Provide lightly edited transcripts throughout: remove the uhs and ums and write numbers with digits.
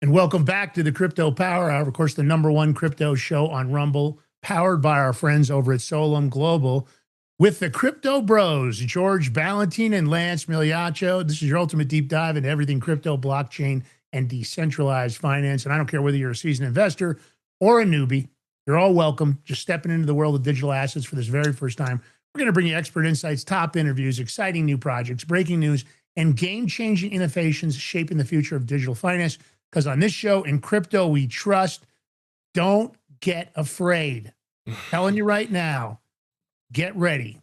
And welcome back to the Crypto Power Hour, of course, the #1 crypto show on Rumble, powered by our friends over at Solum Global, with the Crypto Bros, George Ballantyne and Lance Migliaccio. This is your ultimate deep dive into everything crypto, blockchain, and decentralized finance. And I don't care whether you're a seasoned investor or a newbie, you're all welcome. Just stepping into the world of digital assets for this very first time. We're going to bring you expert insights, top interviews, exciting new projects, breaking news, and game-changing innovations shaping the future of digital finance. Because on this show, in crypto, we trust. Don't get afraid. Telling you right now, get ready.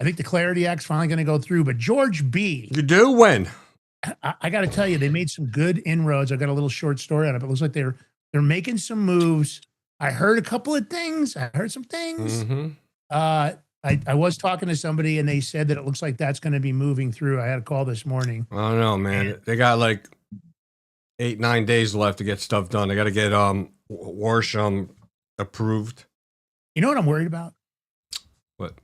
I think the Clarity Act's finally going to go through. But George B. You do? When? I got to tell you, they made some good inroads. I got a little short story on it, but it looks like they're making some moves. I heard a couple of things. I heard some things. Mm-hmm. I was talking to somebody, and they said that it looks like that's going to be moving through. I had a call this morning. I don't know, man. They got like 8-9 days left to get stuff done. They got to get Warsham approved. You know what I'm worried about? What?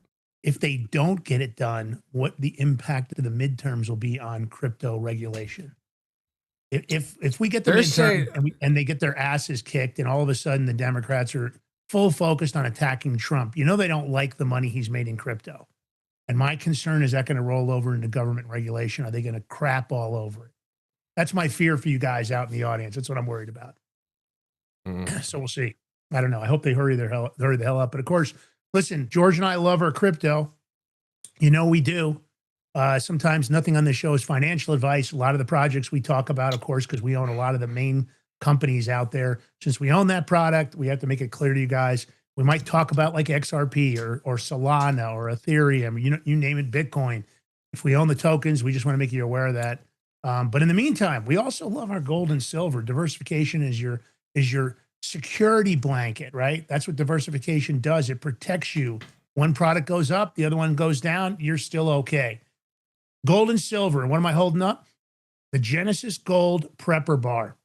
If they don't get it done, what the impact of the midterms will be on crypto regulation. If we get the midterm and they get their asses kicked, and all of a sudden the Democrats are full focused on attacking Trump, you know they don't like the money he's made in crypto. And my concern is that going to roll over into government regulation? Are they going to crap all over it? That's my fear for you guys out in the audience. That's what I'm worried about. So we'll see. I don't know. I hope they hurry the hell up. But of course, listen, George and I love our crypto. You know we do. Sometimes nothing on this show is financial advice. A lot of the projects we talk about, of course, because we own a lot of the main companies out there. Since we own that product, we have to make it clear to you guys. We might talk about like XRP or Solana or Ethereum, you name it, Bitcoin. If we own the tokens, we just want to make you aware of that. But in the meantime, we also love our gold and silver. Diversification is your security blanket, right? That's what diversification does. It protects you. One product goes up, the other one goes down, you're still okay. Gold and silver. What am I holding up? The Genesis Gold Prepper Bar.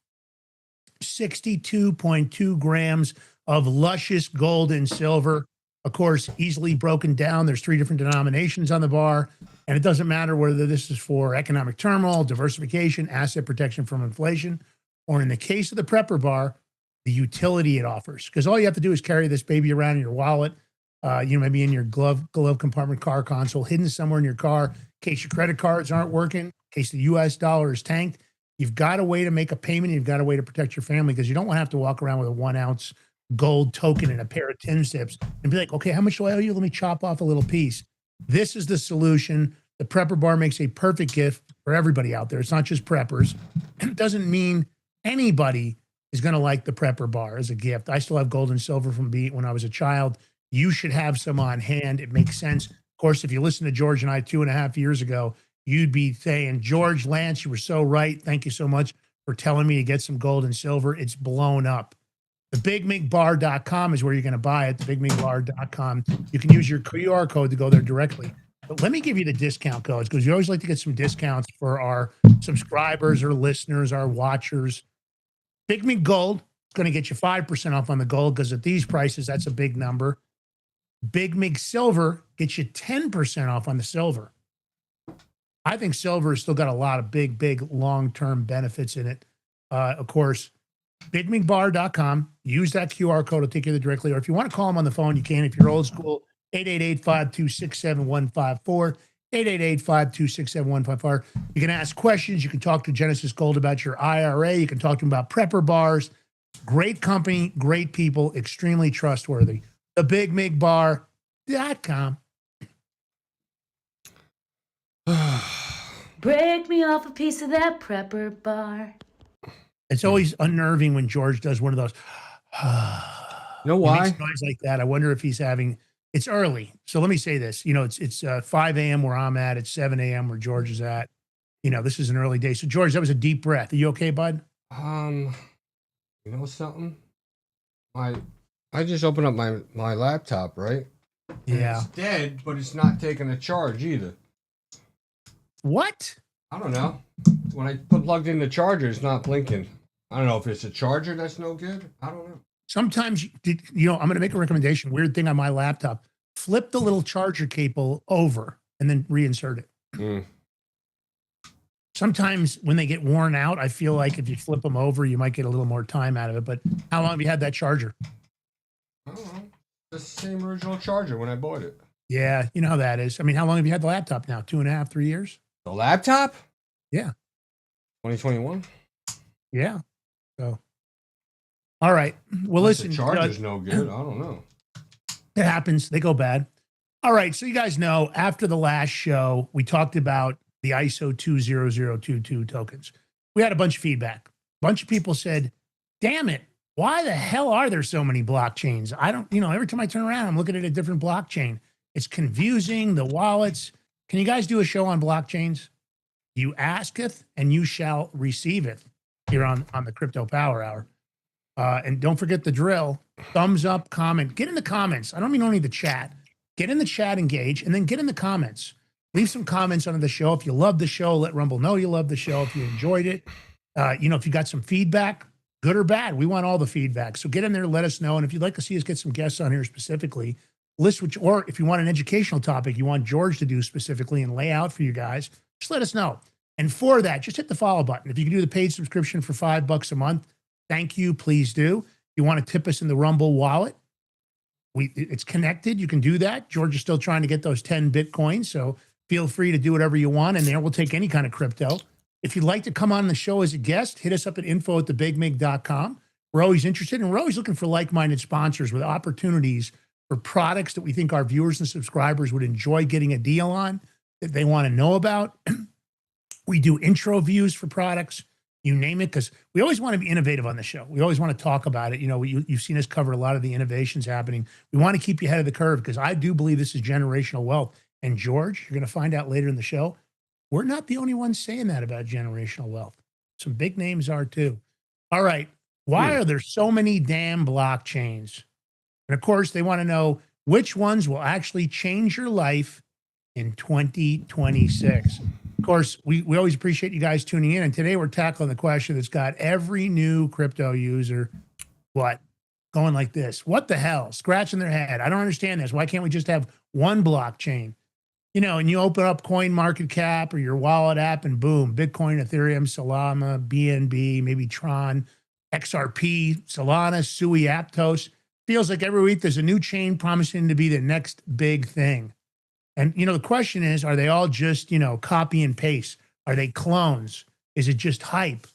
62.2 grams of luscious gold and silver. Of course, easily broken down. There's 3 different denominations on the bar. And it doesn't matter whether this is for economic turmoil, diversification, asset protection from inflation, or in the case of the Prepper Bar, the utility it offers. Because all you have to do is carry this baby around in your wallet, maybe in your glove compartment, car console, hidden somewhere in your car, in case your credit cards aren't working, in case the US dollar is tanked. You've got a way to make a payment. You've got a way to protect your family, because you don't want to have to walk around with a 1-ounce gold token and a pair of tin sips and be like, okay, how much do I owe you? Let me chop off a little piece. This is the solution. The Prepper Bar makes a perfect gift for everybody out there. It's not just preppers. And it doesn't mean anybody is going to like the Prepper Bar as a gift. I still have gold and silver from when I was a child. You should have some on hand. It makes sense. Of course, if you listen to George and I 2.5 years ago, you'd be saying, George, Lance, you were so right. Thank you so much for telling me to get some gold and silver. It's blown up. TheBigMigBar.com is where you're going to buy it, TheBigMigBar.com. You can use your QR code to go there directly. But let me give you the discount codes, because you always like to get some discounts for our subscribers or listeners, our watchers. Big Mig Gold is going to get you 5% off on the gold, because at these prices, that's a big number. Big Mig Silver gets you 10% off on the silver. I think silver has still got a lot of big long-term benefits in it. Of course, BigMigBar.com. Use that QR code to take you there directly. Or if you want to call them on the phone, you can. If you're old school, 888-526-7154. 888-526-7154. You can ask questions. You can talk to Genesis Gold about your IRA. You can talk to them about Prepper Bars. Great company, great people, extremely trustworthy. TheBigMigBar.com. Break me off a piece of that Prepper Bar. It's always unnerving when George does one of those. You know why? He makes noise like that. I wonder if he's having. It's early, so let me say this. It's 5 a.m. where I'm at. It's 7 a.m. where George is at. This is an early day. So George, that was a deep breath. Are you okay, bud? You know something? I just opened up my laptop, right? Yeah. It's dead, but it's not taking a charge either. What? I don't know. When I plugged in the charger, it's not blinking. I don't know if it's a charger that's no good. I don't know. Sometimes, I'm going to make a recommendation. Weird thing on my laptop. Flip the little charger cable over and then reinsert it. Sometimes when they get worn out, I feel like if you flip them over, you might get a little more time out of it. But how long have you had that charger? I don't know. The same original charger when I bought it. Yeah, you know how that is. I mean, how long have you had the laptop now? 2.5, 3 years? The laptop? Yeah. 2021. Yeah. So, all right. Well, Unless listen, the charger's no good. I don't know. it happens. They go bad. All right. So you guys know after the last show, we talked about the ISO 20022 tokens. We had a bunch of feedback. A bunch of people said, damn it, why the hell are there so many blockchains? I don't, every time I turn around, I'm looking at a different blockchain. It's confusing, the wallets. Can you guys do a show on blockchains? You asketh and you shall receiveth here on the Crypto Power Hour. And don't forget the drill. Thumbs up, comment. Get in the comments. I don't mean only the chat. Get in the chat, engage, and then get in the comments. Leave some comments under the show. If you love the show, let Rumble know you love the show. If you enjoyed it, if you got some feedback, good or bad, we want all the feedback. So get in there, let us know. And if you'd like to see us get some guests on here specifically, list which, or if you want an educational topic you want George to do specifically and lay out for you guys, just let us know. And for that, just hit the follow button. If you can do the paid subscription for $5 a month, thank you. Please do. You want to tip us in the Rumble wallet? It's connected. You can do that. George is still trying to get those 10 Bitcoins. So feel free to do whatever you want. And there we'll take any kind of crypto. If you'd like to come on the show as a guest, hit us up at info@thebigmig.com. We're always interested and we're always looking for like-minded sponsors with opportunities for products that we think our viewers and subscribers would enjoy getting a deal on, that they want to know about. We do intro views for products, you name it, because we always want to be innovative on the show. We always want to talk about it. You've seen us cover a lot of the innovations happening. We want to keep you ahead of the curve because I do believe this is generational wealth. And George, you're going to find out later in the show, we're not the only ones saying that about generational wealth. Some big names are too. All right. Why are there so many damn blockchains? And of course, they want to know which ones will actually change your life in 2026. Of course, we always appreciate you guys tuning in. And today we're tackling the question that's got every new crypto user, going like this. What the hell? Scratching their head. I don't understand this. Why can't we just have one blockchain? And you open up CoinMarketCap or your wallet app and boom, Bitcoin, Ethereum, Solana, BNB, maybe Tron, XRP, Solana, Sui, Aptos. Feels like every week there's a new chain promising to be the next big thing. And, the question is, are they all just, copy and paste? Are they clones? Is it just hype?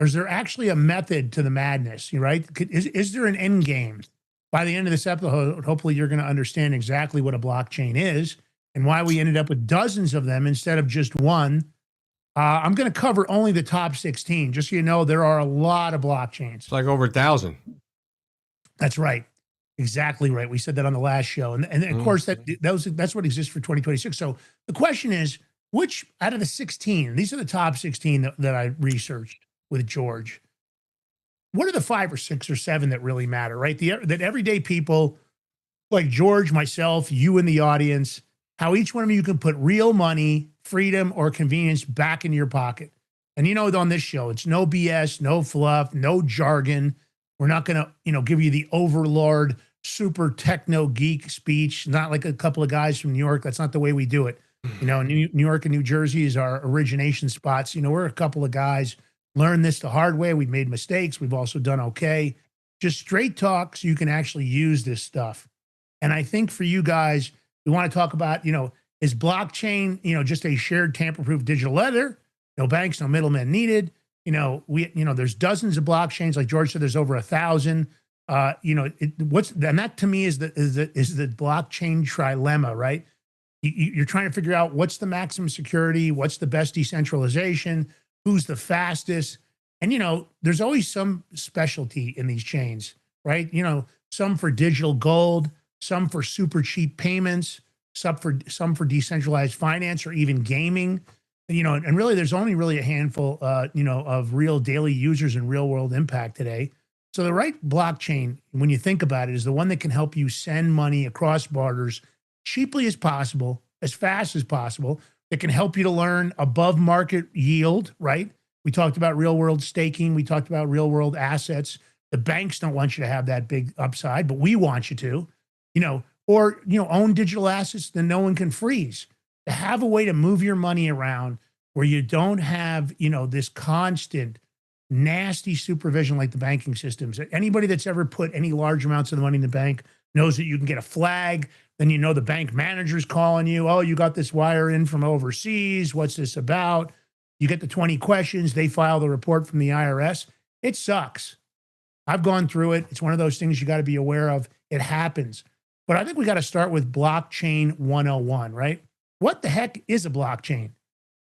Or is there actually a method to the madness, right? Is there an end game? By the end of this episode, hopefully you're going to understand exactly what a blockchain is and why we ended up with dozens of them instead of just one. I'm going to cover only the top 16. Just so you know, there are a lot of blockchains. It's like over 1,000. That's right. Exactly right. We said that on the last show. And of course, that's what exists for 2026. So the question is, which out of the 16, these are the top 16 that I researched with George, what are the 5 or 6 or 7 that really matter, right? That everyday people like George, myself, you in the audience, how each one of you can put real money, freedom, or convenience back in your pocket. And on this show, it's no BS, no fluff, no jargon. We're not going to, give you the overlord, super techno geek speech, not like a couple of guys from New York. That's not the way we do it. New York and New Jersey is our origination spots. We're a couple of guys, learned this the hard way. We've made mistakes. We've also done okay. Just straight talk so you can actually use this stuff. And I think for you guys, we want to talk about, is blockchain, just a shared tamper-proof digital ledger? No banks, no middlemen needed. There's dozens of blockchains. Like George said, there's over 1,000. And that to me is the blockchain trilemma, right? You're trying to figure out what's the maximum security, what's the best decentralization, who's the fastest. And, there's always some specialty in these chains, right? Some for digital gold, some for super cheap payments, some for decentralized finance or even gaming. And really, there's only really a handful, of real daily users and real world impact today. So the right blockchain, when you think about it, is the one that can help you send money across borders cheaply as possible, as fast as possible. That can help you to learn above market yield, right? We talked about real world staking. We talked about real world assets. The banks don't want you to have that big upside, but we want you to, own digital assets that no one can freeze. To have a way to move your money around where you don't have, this constant nasty supervision like the banking systems. Anybody that's ever put any large amounts of the money in the bank knows that you can get a flag. Then the bank manager's calling you. Oh, you got this wire in from overseas. What's this about? You get the 20 questions. They file the report from the IRS. It sucks. I've gone through it. It's one of those things you got to be aware of. It happens. But I think we got to start with blockchain 101, right? What the heck is a blockchain?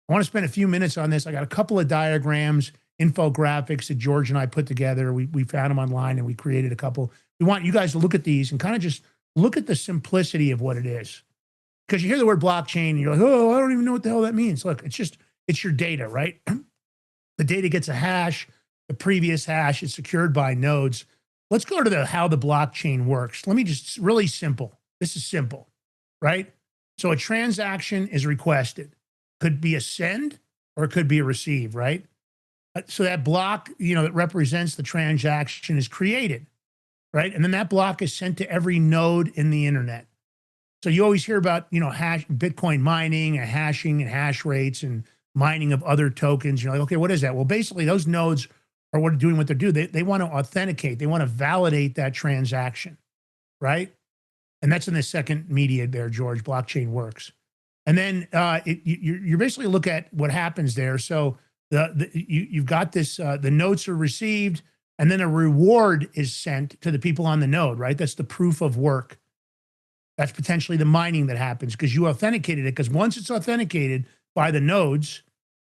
I want to spend a few minutes on this. I got a couple of diagrams, infographics that George and I put together. We found them online and we created a couple. We want you guys to look at these and kind of just look at the simplicity of what it is. Because you hear the word blockchain and you're like, oh, I don't even know what the hell that means. Look, it's your data, right? The data gets a hash. The previous hash is secured by nodes. Let's go to how the blockchain works. Let me just really simple. This is simple, right? So a transaction is requested. Could be a send or it could be a receive, right? So that block, that represents the transaction is created, right? And then that block is sent to every node in the internet. So you always hear about, Bitcoin mining and hashing and hash rates and mining of other tokens. You're like, okay, what is that? Well, basically those nodes are doing what they're doing. They want to authenticate. They want to validate that transaction, right? And that's in the second media there, George. Blockchain works. And then you basically look at what happens there. So you've got this, the notes are received, and then a reward is sent to the people on the node, right? That's the proof of work. That's potentially the mining that happens because you authenticated it. Because once it's authenticated by the nodes,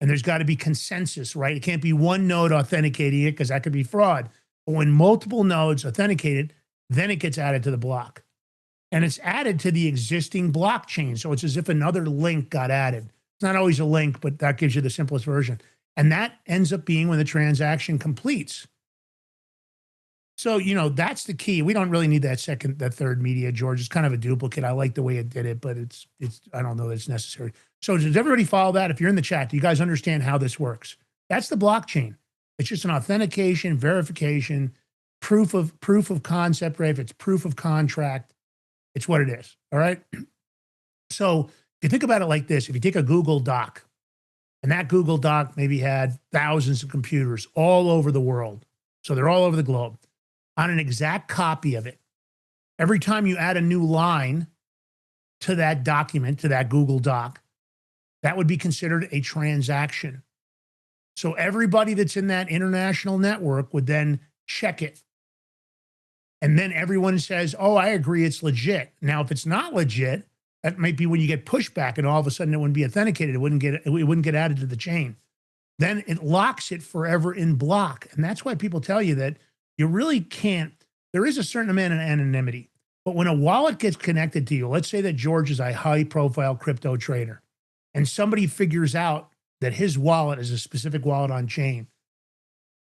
and there's got to be consensus, right? It can't be one node authenticating it because that could be fraud. But when multiple nodes authenticate it, then it gets added to the block. And it's added to the existing blockchain. So it's as if another link got added. It's not always a link, but that gives you the simplest version. And that ends up being when the transaction completes. So, that's the key. We don't really need that third media, George. It's kind of a duplicate. I like the way it did it, but it's I don't know that it's necessary. So does everybody follow that? If you're in the chat, do you guys understand how this works? That's the blockchain. It's just an authentication, verification, proof of concept, right? If it's proof of contract, it's what it is. All right. So if you think about it like this, if you take a Google Doc, and that Google Doc maybe had thousands of computers all over the world. So they're all over the globe on an exact copy of it. Every time you add a new line to that document, to that Google Doc, that would be considered a transaction. So everybody that's in that international network would then check it. And then everyone says, oh, I agree, it's legit. Now, if it's not legit, that might be when you get pushback and all of a sudden it wouldn't be authenticated. It wouldn't get added to the chain. Then it locks it forever in block. And that's why people tell you that you really can't. There is a certain amount of anonymity. But when a wallet gets connected to you, let's say that George is a high-profile crypto trader, and somebody figures out that his wallet is a specific wallet on chain,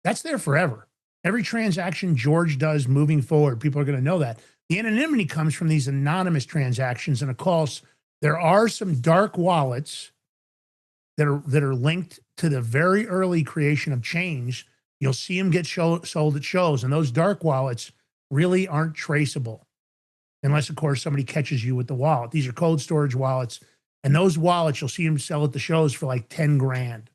that's there forever. Every transaction George does moving forward, people are going to know that. The anonymity comes from these anonymous transactions. And of course, there are some dark wallets that are linked to the very early creation of chains. You'll see them get sold at shows. And those dark wallets really aren't traceable. Unless, of course, somebody catches you with the wallet. These are cold storage wallets. And those wallets, you'll see them sell at the shows for like 10 grand.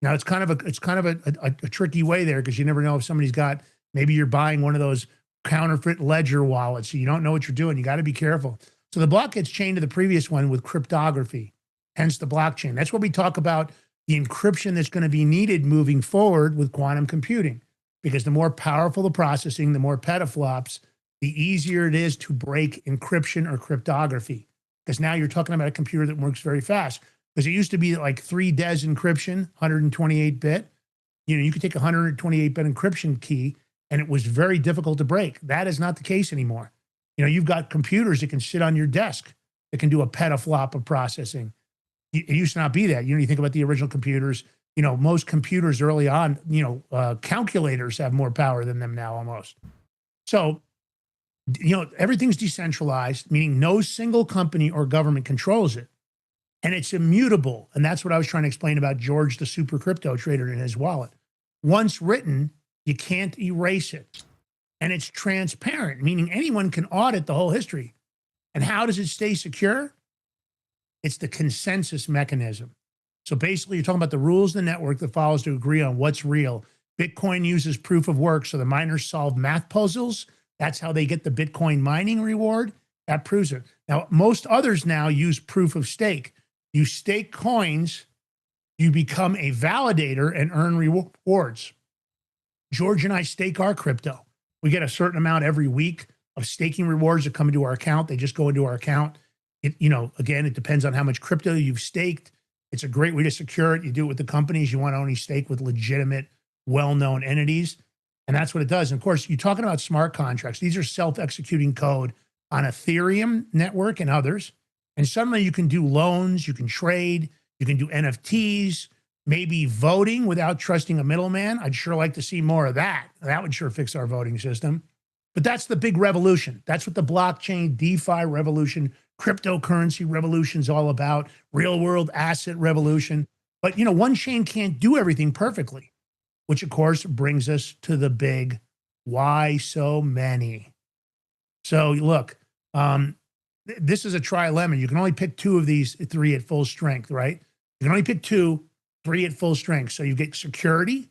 Now, it's kind of a tricky way there because you never know if somebody's got, maybe you're buying one of those counterfeit ledger wallets. So you don't know what you're doing. You got to be careful. So the block gets chained to the previous one with cryptography, hence the blockchain. That's what we talk about, the encryption that's going to be needed moving forward with quantum computing. Because the more powerful the processing, the more petaflops, the easier it is to break encryption or cryptography. Because now you're talking about a computer that works very fast. Because it used to be like 3 DES encryption, 128-bit. You could take a 128-bit encryption key, and it was very difficult to break. That is not the case anymore. You've got computers that can sit on your desk that can do a petaflop of processing. It used to not be that. You think about the original computers. Most computers early on, calculators have more power than them now almost. So, everything's decentralized, meaning no single company or government controls it. And it's immutable. And that's what I was trying to explain about George, the super crypto trader, and his wallet. Once written, you can't erase it. And it's transparent, meaning anyone can audit the whole history. And how does it stay secure? It's the consensus mechanism. So basically, you're talking about the rules of the network that follows to agree on what's real. Bitcoin uses proof of work. So the miners solve math puzzles. That's how they get the Bitcoin mining reward. That proves it. Now, most others now use proof of stake. You stake coins, you become a validator and earn rewards. George and I stake our crypto. We get a certain amount every week of staking rewards that come into our account. They just go into our account. Again, it depends on how much crypto you've staked. It's a great way to secure it. You do it with the companies. You want to only stake with legitimate, well-known entities. And that's what it does. And of course, you're talking about smart contracts. These are self-executing code on Ethereum network and others. And suddenly you can do loans, you can trade, you can do NFTs, maybe voting without trusting a middleman. I'd sure like to see more of that. That would sure fix our voting system. But that's the big revolution. That's what the blockchain, DeFi revolution, cryptocurrency revolution is all about, real world asset revolution. But, one chain can't do everything perfectly, which of course brings us to the big why so many. So look, this is a trilemma. You can only pick two of these three at full strength, right? You can only pick two, three at full strength. So you get security,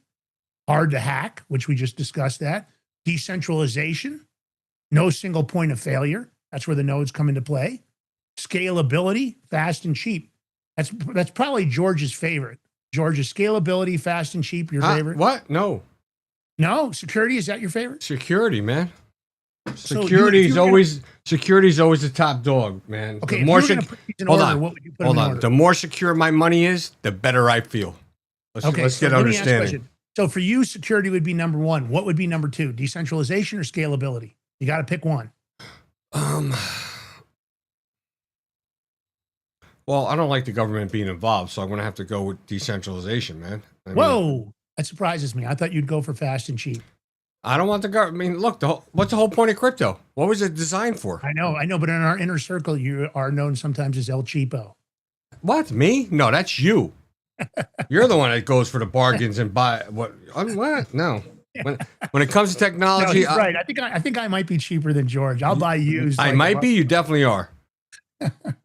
hard to hack, which we just discussed that. Decentralization, no single point of failure. That's where the nodes come into play. Scalability, fast and cheap. That's probably George's favorite. George's scalability, fast and cheap, your favorite? What? No. No? Security, is that your favorite? Security, man. So Security's always the top dog, man. Okay, The more if you were gonna put these in order, what would you put them in order? The more secure my money is, the better I feel. Let's get let me ask you a understanding. question. So for you, security would be number one. What would be number two? Decentralization or scalability? You got to pick one. Well, I don't like the government being involved, so I'm going to have to go with decentralization, man. Whoa, that surprises me. I thought you'd go for fast and cheap. I don't want the government. I mean, look, what's the whole point of crypto? What was it designed for? I know, but in our inner circle, you are known sometimes as El Cheapo. What, me? No, that's you. You're the one that goes for the bargains and buy what? What? No. When it comes to technology, no, he's right. I think I might be cheaper than George. I'll buy used. I might be. You definitely are.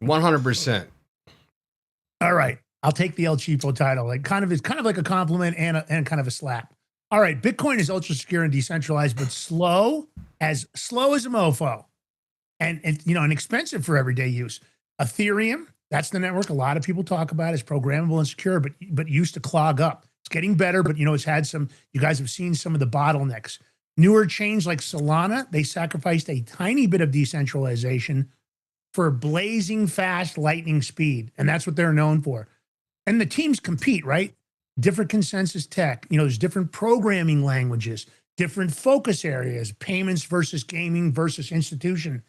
100%. All right, I'll take the El Cheapo title. It's kind of like a compliment and kind of a slap. All right, Bitcoin is ultra secure and decentralized, but slow as a mofo, and expensive for everyday use. Ethereum, that's the network a lot of people talk about. It's programmable and secure, but used to clog up. It's getting better, but it's had some. You guys have seen some of the bottlenecks. Newer chains like Solana, they sacrificed a tiny bit of decentralization for blazing fast lightning speed, and that's what they're known for. And the teams compete, right? Different consensus tech. There's different programming languages, different focus areas, payments versus gaming versus institution.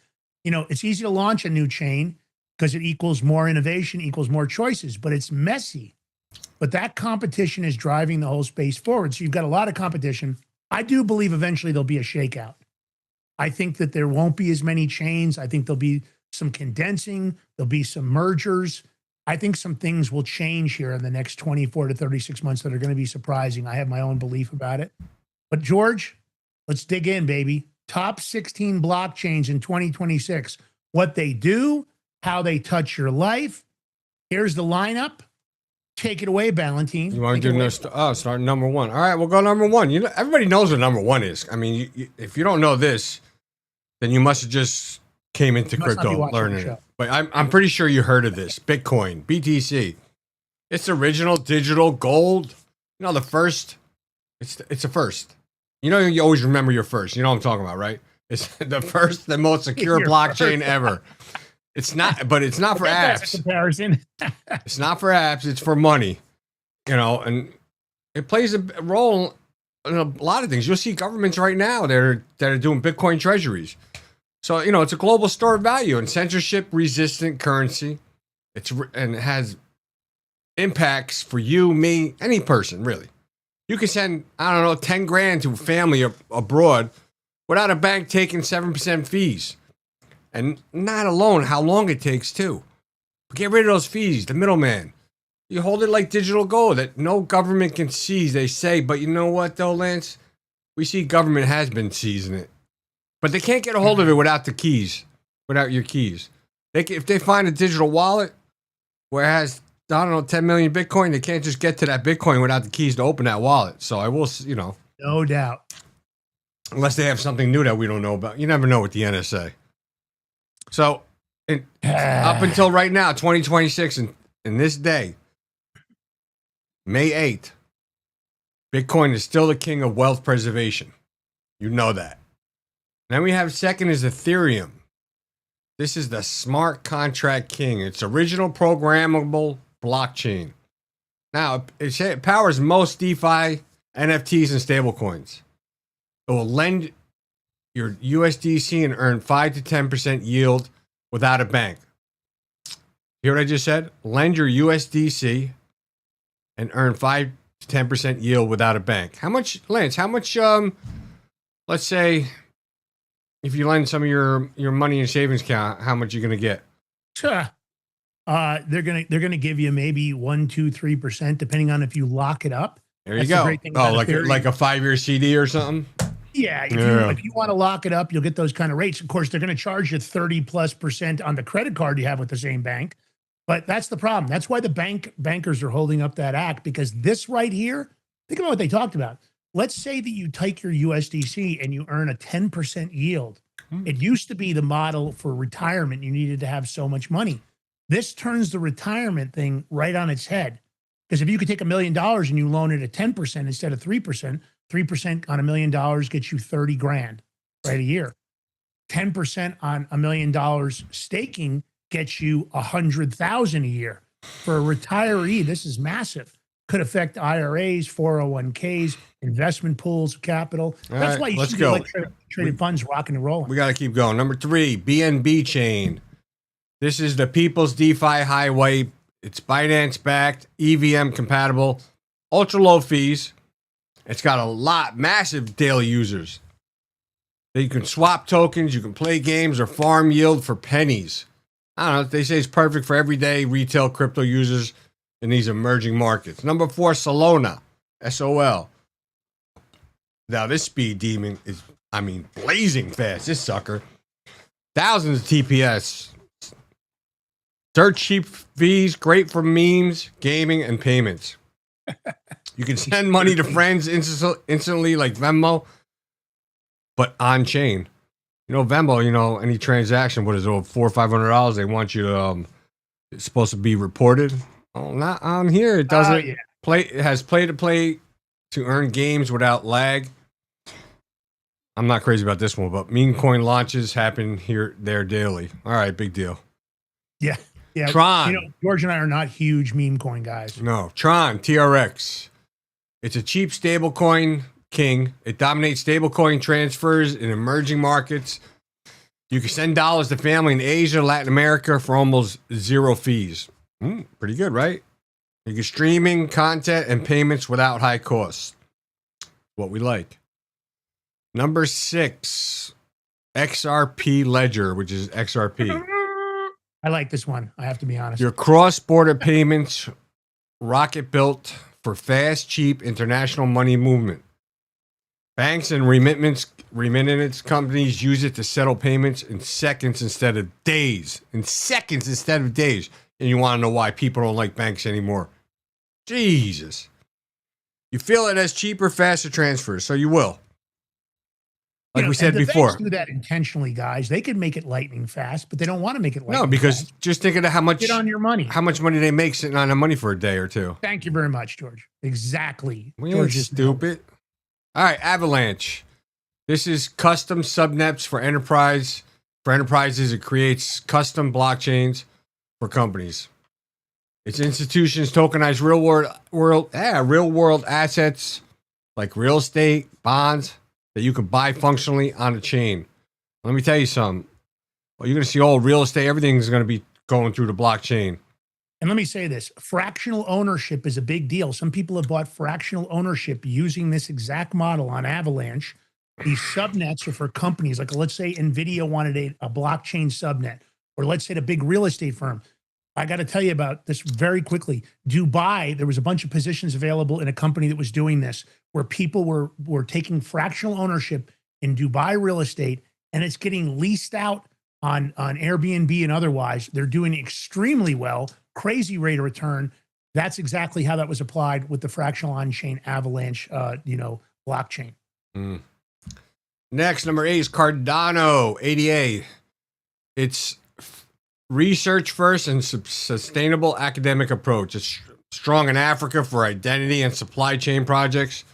It's easy to launch a new chain because it equals more innovation, equals more choices, but it's messy. But that competition is driving the whole space forward. So you've got a lot of competition. I do believe eventually there'll be a shakeout. I think that there won't be as many chains. I think there'll be some condensing. There'll be some mergers. I think some things will change here in the next 24 to 36 months that are going to be surprising. I have my own belief about it. But George, let's dig in, baby. Top 16 blockchains in 2026. What they do, how they touch your life. Here's the lineup. Take it away, Valentine. You want to do start number one. All right, we'll go number one. Everybody knows what number one is. I mean, if you don't know this, then you must have just came into crypto learning it. But I'm pretty sure you heard of this. Bitcoin, BTC. It's original digital gold. The first. It's the first. You always remember your first. You know what I'm talking about, right? It's the first, the most secure blockchain ever. It's not for apps. That's a comparison. It's not for apps. It's for money. And it plays a role in a lot of things. You'll see governments right now that are doing Bitcoin treasuries. So, it's a global store of value and censorship-resistant currency. And it has impacts for you, me, any person, really. You can send, I don't know, 10 grand to a family abroad without a bank taking 7% fees. And not alone how long it takes, too. But get rid of those fees, the middleman. You hold it like digital gold that no government can seize, they say. But you know what, though, Lance? We see government has been seizing it. But they can't get a hold of it without the keys, without your keys. If they find a digital wallet where it has I don't know, 10 million Bitcoin, they can't just get to that Bitcoin without the keys to open that wallet. So I will, you know, No doubt. unless they have something new that we don't know about. You never know with the NSA. So up until right now, 2026, and this day, May 8th, Bitcoin is still the king of wealth preservation. You know that. Then we have second is Ethereum. This is the smart contract king. It's original programmable blockchain. Now, it powers most DeFi, NFTs, and stablecoins. It will lend your USDC and earn 5 to 10% yield without a bank. Hear what I just said? Lend your USDC and earn 5 to 10% yield without a bank. How much, Lance, how much, let's say, if you lend some of your money in savings account, how much are you going to get? Sure. They're gonna give you maybe 1, 2, 3%, depending on if you lock it up. There you go. Oh, like a 5-year CD or something? Yeah. If you want to lock it up, you'll get those kind of rates. Of course, they're going to charge you 30+% on the credit card you have with the same bank. But that's the problem. That's why the bankers are holding up that act, because this right here, think about what they talked about. Let's say that you take your USDC and you earn a 10% yield. It used to be the model for retirement. You needed to have so much money. This turns the retirement thing right on its head. Because if you could take $1 million and you loan it at 10% instead of 3%, 3% on $1 million gets you 30 grand, right, a year. 10% on $1 million staking gets you 100,000 a year. For a retiree, this is massive. Could affect IRAs, 401ks, investment pools of capital. That's why you should go. Traded funds rocking and rolling. We got to keep going. Number 3, BNB chain. This is the People's DeFi Highway. It's Binance backed, EVM compatible, ultra low fees. It's got massive daily users. You can swap tokens, you can play games or farm yield for pennies. I don't know. They say it's perfect for everyday retail crypto users in these emerging markets. Number 4, Solana, SOL. Now, this speed demon is, blazing fast. This sucker. Thousands of TPS. Dirt cheap fees, great for memes, gaming, and payments. You can send money to friends instantly like Venmo, but on chain. Venmo, any transaction, what is it, $400 or $500, they want you to, it's supposed to be reported. Oh, not on here. It doesn't play. It has play to play to earn games without lag. I'm not crazy about this one, but meme coin launches happen there daily. All right, big deal. Yeah. Yeah. Tron. George and I are not huge meme coin guys. No. Tron, TRX. It's a cheap stablecoin king. It dominates stablecoin transfers in emerging markets. You can send dollars to family in Asia, Latin America for almost zero fees. Pretty good, right? You can streaming content and payments without high costs. What we like. Number 6, XRP Ledger, which is XRP. I like this one. I have to be honest. Your cross-border payments rocket built for fast, cheap international money movement. Banks and remittance companies use it to settle payments in seconds instead of days. And you want to know why people don't like banks anymore. Jesus. You feel it as cheaper, faster transfers, so you will. Like we said before. Banks do that intentionally, guys. They could make it lightning fast, but they don't want to make it lightning fast. No, because just think of how much get on your money. How much money they make sitting on the money for a day or two. Thank you very much, George. Exactly. George is stupid. All right, Avalanche. This is custom subnets for enterprise. For enterprises, it creates custom blockchains for companies. Its institutions tokenize real world assets like real estate, bonds that you can buy functionally on a chain. Let me tell you something. Well, you're going to see all real estate. Everything's going to be going through the blockchain. And let me say this, fractional ownership is a big deal. Some people have bought fractional ownership using this exact model on Avalanche. These subnets are for companies. Like, let's say NVIDIA wanted a blockchain subnet, or let's say the big real estate firm. I got to tell you about this very quickly. Dubai, there was a bunch of positions available in a company that was doing this, where people were taking fractional ownership in Dubai real estate, and it's getting leased out on Airbnb and otherwise. They're doing extremely well, crazy rate of return. That's exactly how that was applied with the fractional on-chain avalanche, blockchain. Mm. Next, number 8 is Cardano, ADA. It's research first and sustainable academic approach. It's strong in Africa for identity and supply chain projects.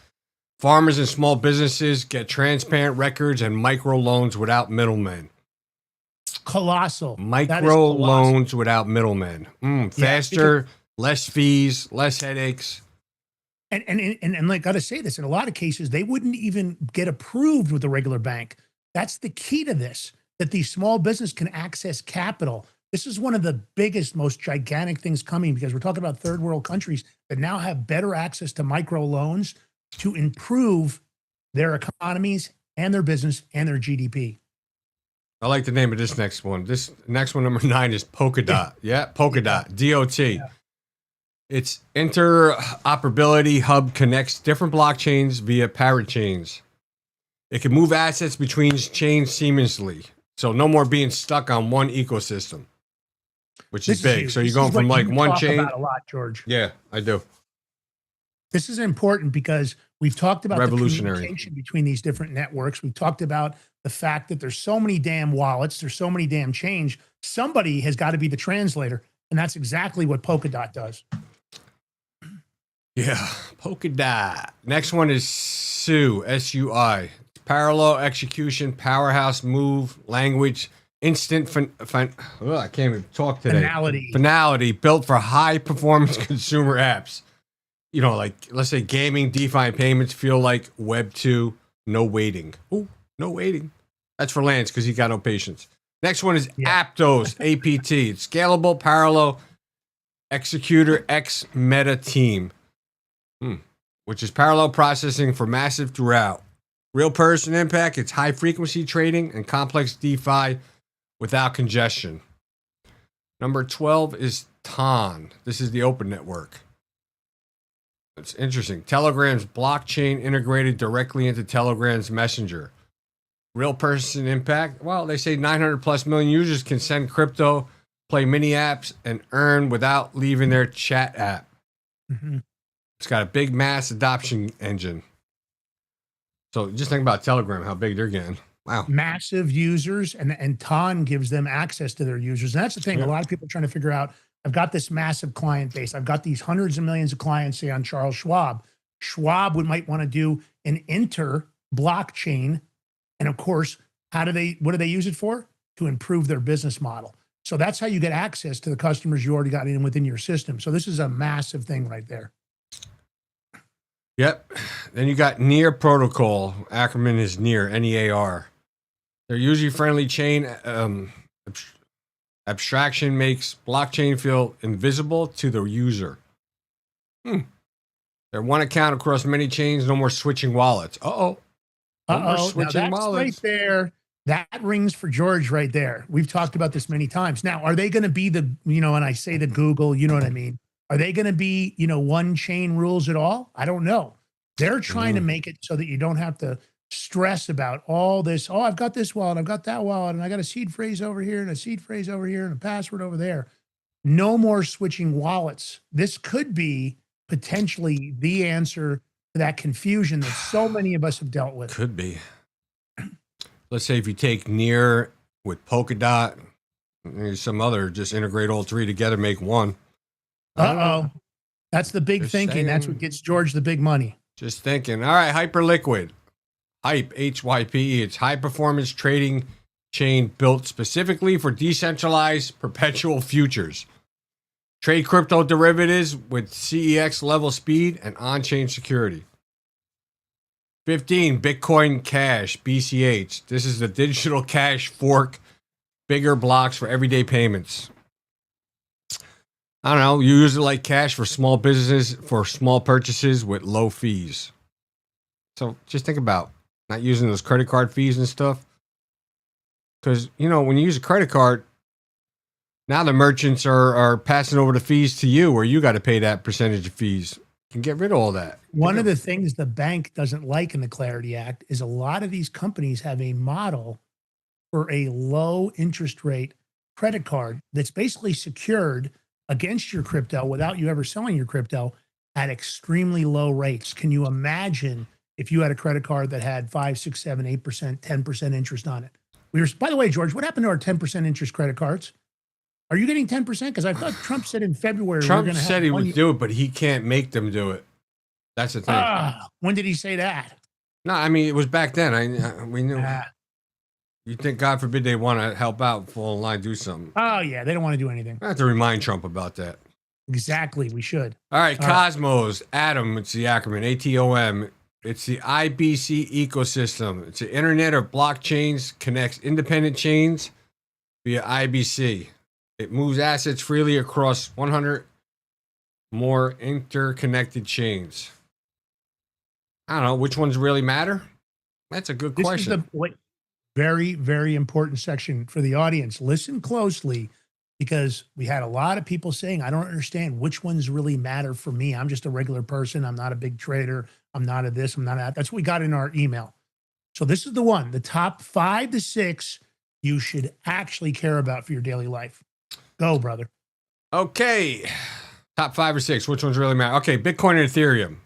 Farmers and small businesses get transparent records and micro loans without middlemen. Colossal. Micro loans without middlemen. Faster, less fees, less headaches. And I got to say this, in a lot of cases, they wouldn't even get approved with a regular bank. That's the key to this, that these small business can access capital. This is one of the biggest, most gigantic things coming, because we're talking about third world countries that now have better access to micro loans to improve their economies and their business and their GDP. I like the name of this next one. This next one, number 9, is Polkadot. Yeah, Polkadot, DOT. Yeah. Its interoperability hub connects different blockchains via parachains. It can move assets between chains seamlessly. So no more being stuck on one ecosystem, which is big. So you're going from like one chain. About a lot, George. Yeah, I do. This is important because we've talked about the Revolutionary communication between these different networks. We've talked about the fact that there's so many damn wallets, there's so many damn chains. Somebody has got to be the translator, and that's exactly what Polkadot does. Yeah, Polkadot. Next one is SUI, S-U-I. Parallel execution, powerhouse move, language, instant I can't even talk today. Finality, built for high performance consumer apps. You know, like, let's say gaming, DeFi, and payments feel like Web 2, no waiting. Oh, no waiting. That's for Lance because he got no patience. Next one is Aptos, APT. It's scalable, parallel, executor, X meta team, which is parallel processing for massive throughout. Real person impact, it's high frequency trading and complex DeFi without congestion. Number 12 is TON. This is the open network. It's interesting. Telegram's blockchain integrated directly into Telegram's messenger. Real person impact. Well, they say 900 plus million users can send crypto, play mini apps, and earn without leaving their chat app. Mm-hmm. It's got a big mass adoption engine. So just think about Telegram, how big they're getting. Wow. Massive users, and TON gives them access to their users. And that's the thing. Yeah. A lot of people are trying to figure out, I've got this massive client base. I've got these hundreds of millions of clients, say on Charles Schwab. Schwab might want to do an blockchain. And of course, what do they use it for? To improve their business model. So that's how you get access to the customers you already got in within your system. So this is a massive thing right there. Yep. Then you got Near Protocol. Acronym is Near, N-E-A-R. Their user-friendly chain abstraction makes blockchain feel invisible to the user. Their one account across many chains, no more switching wallets. Now that's right there. That rings for George right there. We've talked about this many times. Now, are they going to be and I say the Google, you know what I mean? Are they going to be, one chain rules at all? I don't know. They're trying to make it so that you don't have to stress about all this. Oh, I've got this wallet, I've got that wallet, and I got a seed phrase over here and a seed phrase over here and a password over there. No more switching wallets. This could be potentially the answer to that confusion that so many of us have dealt with. Could be. Let's say if you take Near with Polkadot, and some other, just integrate all three together, make one. That's the big thinking. That's what gets George the big money. Just thinking. All right, Hyperliquid. Hype, H-Y-P-E. It's high performance trading chain built specifically for decentralized perpetual futures. Trade crypto derivatives with CEX level speed and on-chain security. 15, Bitcoin Cash, BCH. This is the digital cash fork, bigger blocks for everyday payments. I don't know, you use it like cash for small businesses, for small purchases with low fees. So just think about not using those credit card fees and stuff. Because, when you use a credit card, now the merchants are passing over the fees to you, or you got to pay that percentage of fees. You can get rid of all that. One of the things the bank doesn't like in the Clarity Act is a lot of these companies have a model for a low interest rate credit card that's basically secured against your crypto without you ever selling your crypto at extremely low rates. Can you imagine if you had a credit card that had 5, 6, 7, 8%, 10% interest on it? By the way, George, what happened to our 10% interest credit cards? Are you getting 10%? Because I thought Trump said in February Trump said he would do it, but he can't make them do it. That's the thing. When did he say that? No, I mean, it was back then. We knew. You think, God forbid, they want to help out, fall in line, do something. Oh, yeah. They don't want to do anything. I have to remind Trump about that. Exactly. We should. All right. Cosmos. Atom. It's the acronym. ATOM. It's the IBC ecosystem. It's the internet of blockchains, connects independent chains via IBC. It moves assets freely across 100 more interconnected chains. I don't know. Which ones really matter? That's a good question. This is very, very important section for the audience. Listen closely, because we had a lot of people saying, I don't understand which ones really matter for me. I'm just a regular person. I'm not a big trader. I'm not a this, I'm not a that. That's what we got in our email. So this is the one, the top 5 to 6 you should actually care about for your daily life. Go, brother. Okay. Top 5 or 6. Which ones really matter? Okay. Bitcoin and Ethereum.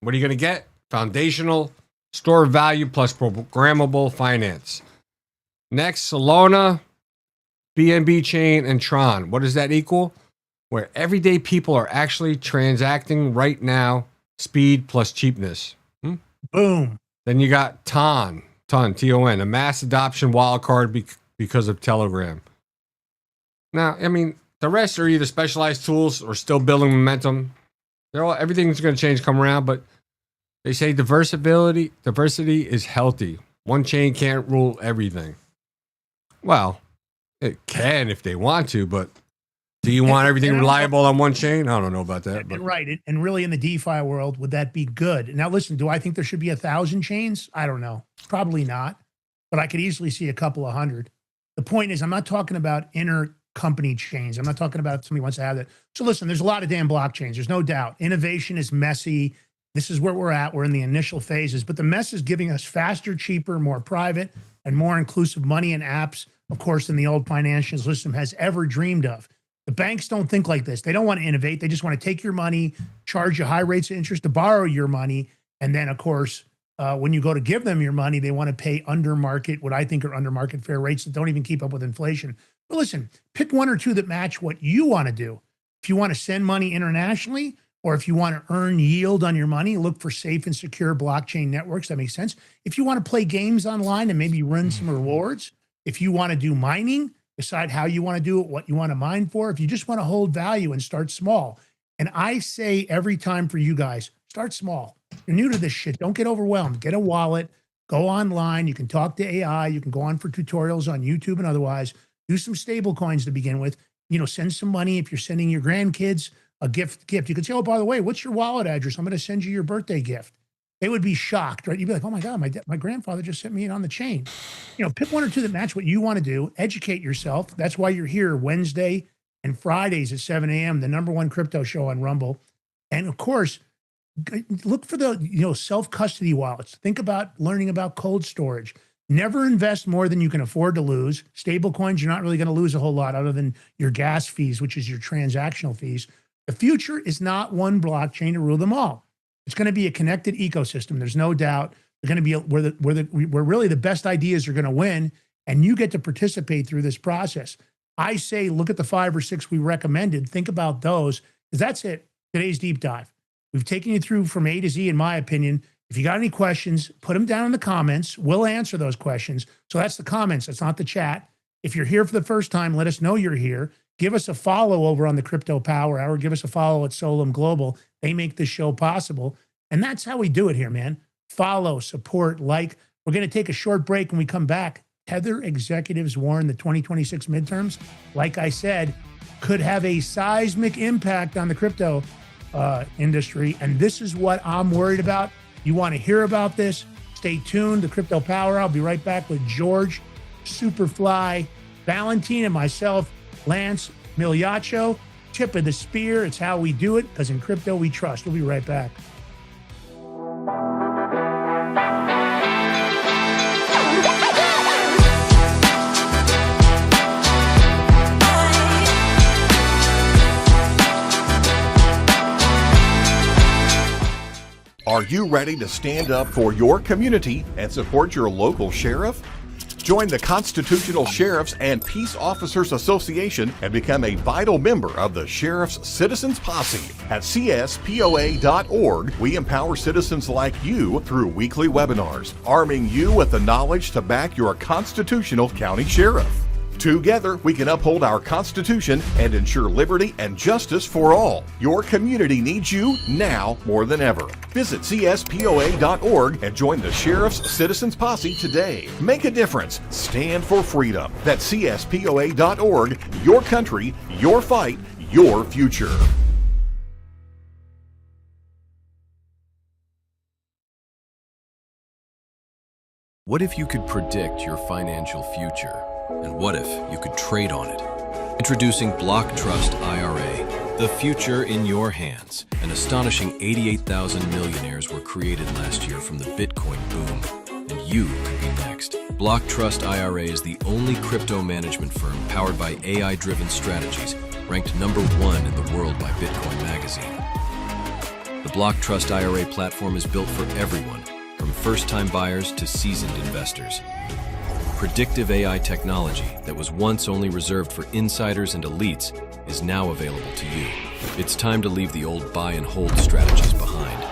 What are you going to get? Foundational, store of value plus programmable finance. Next, Solana, BNB chain, and Tron. What does that equal? Where everyday people are actually transacting right now. Speed plus cheapness. Boom. Then you got TON, T-O-N, a mass adoption wildcard because of Telegram. Now, I mean, the rest are either specialized tools or still building momentum. Everything's going to change, come around, but they say diversity is healthy. One chain can't rule everything. Well, it can if they want to, but do you want everything reliable on one chain? I don't know about that. But. Right. And really in the DeFi world, would that be good? Now, listen, do I think there should be 1,000 chains? I don't know. Probably not. But I could easily see a couple of hundred. The point is, I'm not talking about company chains. I'm not talking about somebody wants to have that. So listen, there's a lot of damn blockchains. There's no doubt. Innovation is messy. This is where we're at. We're in the initial phases, but the mess is giving us faster, cheaper, more private, and more inclusive money and apps, of course, than the old financial system has ever dreamed of. The banks don't think like this. They don't want to innovate. They just want to take your money, charge you high rates of interest to borrow your money. And then, of course, when you go to give them your money, they want to pay under market, what I think are under market fair rates that don't even keep up with inflation. But listen, pick one or two that match what you want to do. If you want to send money internationally, or if you want to earn yield on your money, look for safe and secure blockchain networks. That makes sense. If you want to play games online and maybe run some rewards, if you want to do mining, decide how you want to do it, what you want to mine for. If you just want to hold value and start small. And I say every time for you guys, start small. You're new to this shit. Don't get overwhelmed. Get a wallet, go online. You can talk to AI. You can go on for tutorials on YouTube and otherwise. Do some stable coins to begin with. Send some money if you're sending your grandkids a gift. You could say, oh, by the way, what's your wallet address? I'm going to send you your birthday gift. They would be shocked, right? You'd be like, oh my God, my grandfather just sent me it on the chain. Pick one or two that match what you want to do. Educate yourself. That's why you're here Wednesday and Fridays at 7 a.m., the #1 crypto show on Rumble. And of course, look for the, self-custody wallets. Think about learning about cold storage. Never invest more than you can afford to lose. Stable coins, you're not really going to lose a whole lot other than your gas fees, which is your transactional fees. The future is not one blockchain to rule them all. It's going to be a connected ecosystem. There's no doubt. They're going to be where really the best ideas are going to win, and you get to participate through this process. I say, look at the 5 or 6 we recommended. Think about those, because that's it. Today's deep dive. We've taken you through from A to Z, in my opinion. If you got any questions, put them down in the comments. We'll answer those questions. So that's the comments. That's not the chat. If you're here for the first time, let us know you're here. Give us a follow over on the Crypto Power Hour. Give us a follow at Solum Global. They make this show possible. And that's how we do it here, man. Follow, support, like. We're going to take a short break. When we come back, Tether executives warn the 2026 midterms, like I said, could have a seismic impact on the crypto industry. And this is what I'm worried about. You want to hear about this? Stay tuned. The Crypto Power. I'll be right back with George, Superfly, Valentine, and myself, Lance Miliaccio. Tip of the spear. It's how we do it, because in crypto we trust. We'll be right back. Are you ready to stand up for your community and support your local sheriff? Join the Constitutional Sheriffs and Peace Officers Association and become a vital member of the Sheriff's Citizens Posse. At CSPOA.org, we empower citizens like you through weekly webinars, arming you with the knowledge to back your constitutional county sheriff. Together, we can uphold our Constitution and ensure liberty and justice for all. Your community needs you now more than ever. Visit CSPOA.org and join the Sheriff's Citizens Posse today. Make a difference. Stand for freedom. That's CSPOA.org. Your country, your fight, your future. What if you could predict your financial future? And what if you could trade on it? Introducing Block Trust IRA, the future in your hands. An astonishing 88,000 millionaires were created last year from the Bitcoin boom, and you could be next. Block Trust IRA is the only crypto management firm powered by AI-driven strategies, ranked #1 in the world by Bitcoin Magazine. The Block Trust IRA platform is built for everyone, from first-time buyers to seasoned investors. Predictive AI technology that was once only reserved for insiders and elites is now available to you. It's time to leave the old buy and hold strategies behind.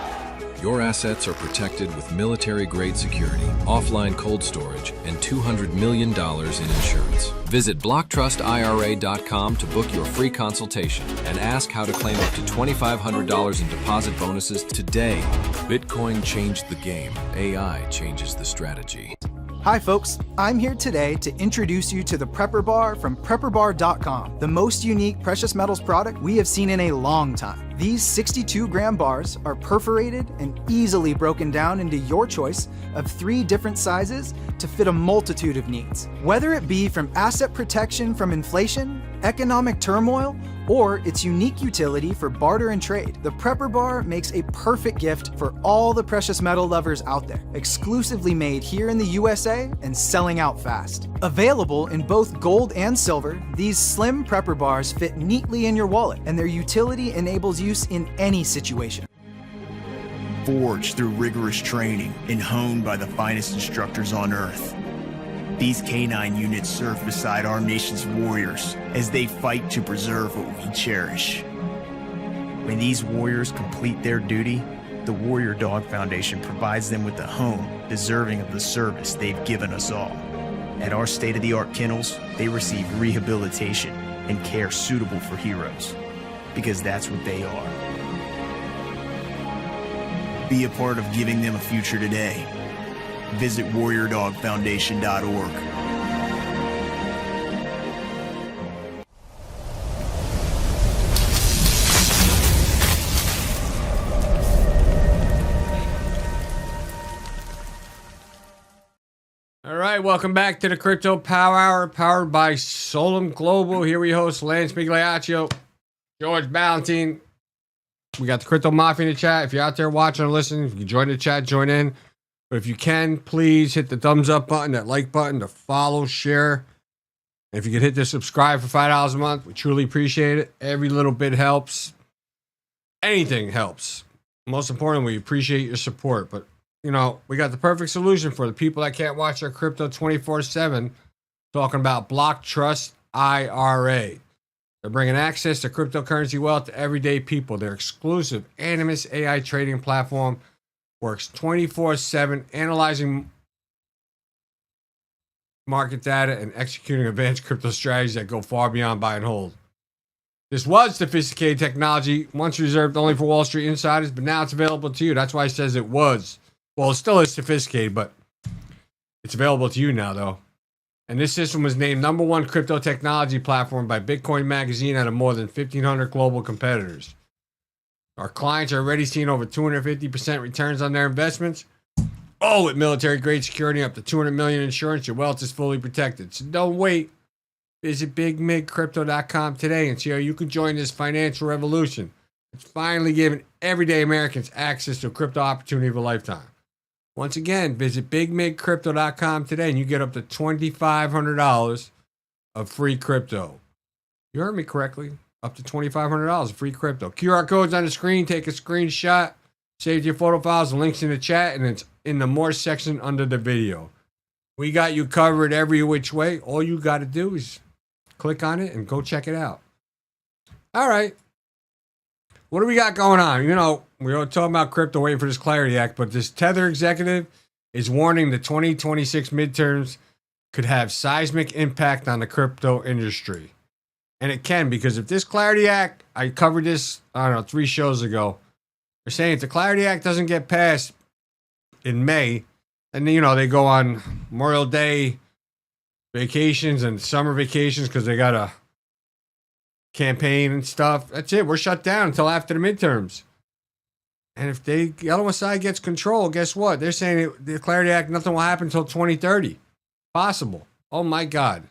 Your assets are protected with military-grade security, offline cold storage, and $200 million in insurance. Visit BlockTrustIRA.com to book your free consultation and ask how to claim up to $2,500 in deposit bonuses today. Bitcoin changed the game. AI changes the strategy. Hi folks, I'm here today to introduce you to the Prepper Bar from PrepperBar.com, the most unique precious metals product we have seen in a long time. These 62-gram bars are perforated and easily broken down into your choice of 3 different sizes to fit a multitude of needs. Whether it be from asset protection from inflation, economic turmoil, or its unique utility for barter and trade, the Prepper Bar makes a perfect gift for all the precious metal lovers out there. Exclusively made here in the USA and selling out fast. Available in both gold and silver, these slim Prepper Bars fit neatly in your wallet, and their utility enables use in any situation. Forged through rigorous training and honed by the finest instructors on Earth, these canine units serve beside our nation's warriors as they fight to preserve what we cherish. When these warriors complete their duty, the Warrior Dog Foundation provides them with a home deserving of the service they've given us all. At our state-of-the-art kennels, they receive rehabilitation and care suitable for heroes, because that's what they are. Be a part of giving them a future today. Visit WarriorDogFoundation.org. All right, welcome back to the Crypto Power Hour, powered by Solum Global. Here we host Lance Migliaccio, George Ballantine. We got the Crypto Mafia in the chat. If you're out there watching or listening, if you can join the chat, join in. But if you can, please hit the thumbs up button, that like button, to follow, share. And if you could hit the subscribe for $5 a month, we truly appreciate it. Every little bit helps. Anything helps. Most importantly, we appreciate your support. But, you know, we got the perfect solution for the people that can't watch their crypto 24/7, talking about Block Trust IRA. They're bringing access to cryptocurrency wealth to everyday people. Their exclusive Animus AI trading platform works 24/7, analyzing market data and executing advanced crypto strategies that go far beyond buy and hold. This was sophisticated technology, once reserved only for Wall Street insiders, but now it's available to you. That's why it says it was. Well, it still is sophisticated, but it's available to you now, though. And this system was named #1 crypto technology platform by Bitcoin Magazine out of more than 1,500 global competitors. Our clients are already seeing over 250% returns on their investments. Oh, with military-grade security, up to $200 million insurance, your wealth is fully protected. So don't wait. Visit BigMigCrypto.com today and see how you can join this financial revolution. It's finally giving everyday Americans access to a crypto opportunity of a lifetime. Once again, visit BigMigCrypto.com today and you get up to $2,500 of free crypto. You heard me correctly. Up to $2,500 of free crypto. QR codes on the screen. Take a screenshot. Save your photo files and links in the chat, and it's in the more section under the video. We got you covered every which way. All you got to do is click on it and go check it out. All right. What do we got going on? You know, we were talking about crypto, waiting for this Clarity Act, but this Tether executive is warning the 2026 midterms could have seismic impact on the crypto industry. And it can, because if this Clarity Act, I covered this, I don't know, 3 shows ago. They're saying if the Clarity Act doesn't get passed in May, and you know, they go on Memorial Day vacations and summer vacations because they got a campaign and stuff. That's it. We're shut down until after the midterms. And if the other side gets control, guess what? They're saying the Clarity Act, nothing will happen until 2030. Possible. Oh my God.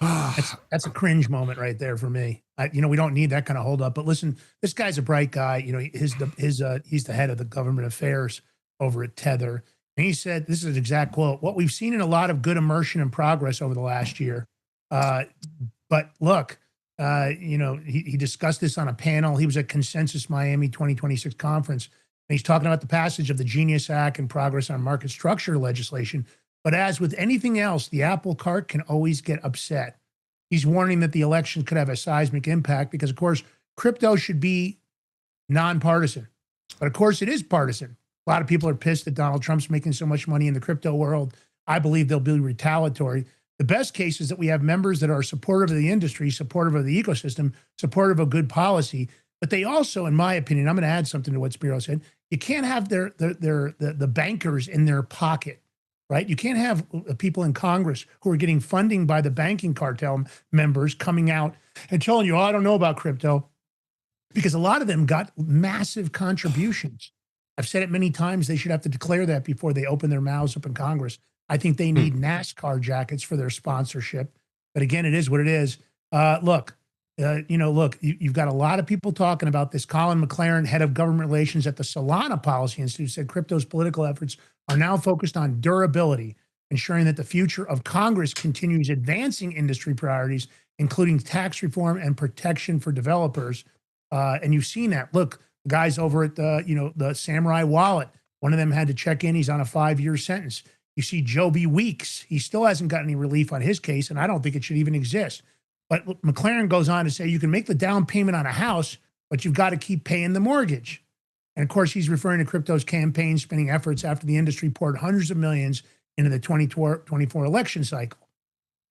That's a cringe moment right there for me. We don't need that kind of hold up. But listen, this guy's a bright guy. You know, he's the head of the government affairs over at Tether. And he said, this is an exact quote, "What we've seen in a lot of good immersion and progress over the last year. But look, he discussed this on a panel. He was at Consensus Miami 2026 conference. And he's talking about the passage of the Genius Act and progress on market structure legislation. But as with anything else, the apple cart can always get upset. He's warning that the election could have a seismic impact because, of course, crypto should be nonpartisan. But, of course, it is partisan. A lot of people are pissed that Donald Trump's making so much money in the crypto world. I believe they'll be retaliatory. The best case is that we have members that are supportive of the industry, supportive of the ecosystem, supportive of good policy. But they also, in my opinion, I'm going to add something to what Spiro said. You can't have the bankers in their pocket. Right? You can't have people in Congress who are getting funding by the banking cartel members coming out and telling you, oh, I don't know about crypto, because a lot of them got massive contributions. I've said it many times. They should have to declare that before they open their mouths up in Congress. I think they need NASCAR jackets for their sponsorship. But again, it is what it is. Look, you've got a lot of people talking about this. Colin McLaren, head of government relations at the Solana Policy Institute, said crypto's political efforts are now focused on durability, ensuring that the future of Congress continues advancing industry priorities, including tax reform and protection for developers. And you've seen that. Look, the guys over at the Samurai Wallet, one of them had to check in. He's on a 5-year sentence. You see Joby Weeks. He still hasn't got any relief on his case, and I don't think it should even exist. But McLaren goes on to say you can make the down payment on a house, but you've got to keep paying the mortgage. And of course, he's referring to crypto's campaign spending efforts after the industry poured hundreds of millions into the 2024 election cycle.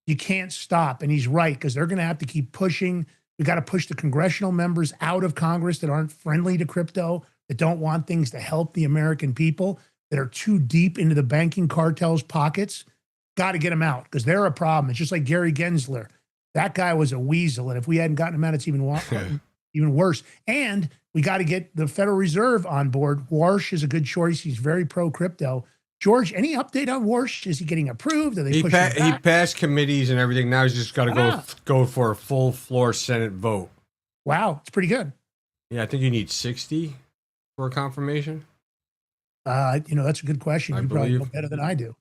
You can't stop. And he's right, because they're going to have to keep pushing. We've got to push the congressional members out of Congress that aren't friendly to crypto, that don't want things to help the American people, that are too deep into the banking cartel's pockets. Got to get them out, because they're a problem. It's just like Gary Gensler. That guy was a weasel. And if we hadn't gotten him out, it's even worse. And we got to get the Federal Reserve on board. Warsh is a good choice. He's very pro-crypto. George, any update on Warsh? Is he getting approved? Are they pushing back? He passed committees and everything. Now he's just got to go for a full floor Senate vote. Wow, it's pretty good. Yeah, I think you need 60 for a confirmation. That's a good question. You probably know better than I do.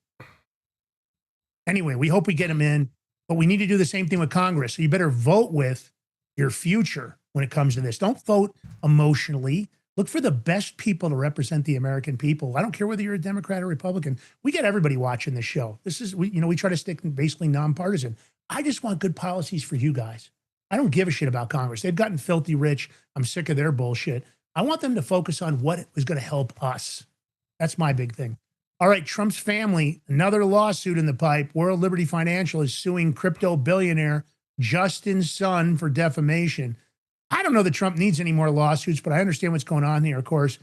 Anyway, we hope we get him in, but we need to do the same thing with Congress. So you better vote with your future when it comes to this. Don't vote emotionally. Look for the best people to represent the American people. I don't care whether you're a Democrat or Republican. We get everybody watching this show. We try to stick basically nonpartisan. I just want good policies for you guys. I don't give a shit about Congress. They've gotten filthy rich. I'm sick of their bullshit. I want them to focus on what is going to help us. That's my big thing. All right, Trump's family, another lawsuit in the pipe. World Liberty Financial is suing crypto billionaire Justin's son for defamation. I don't know that Trump needs any more lawsuits, but I understand what's going on here. Of course,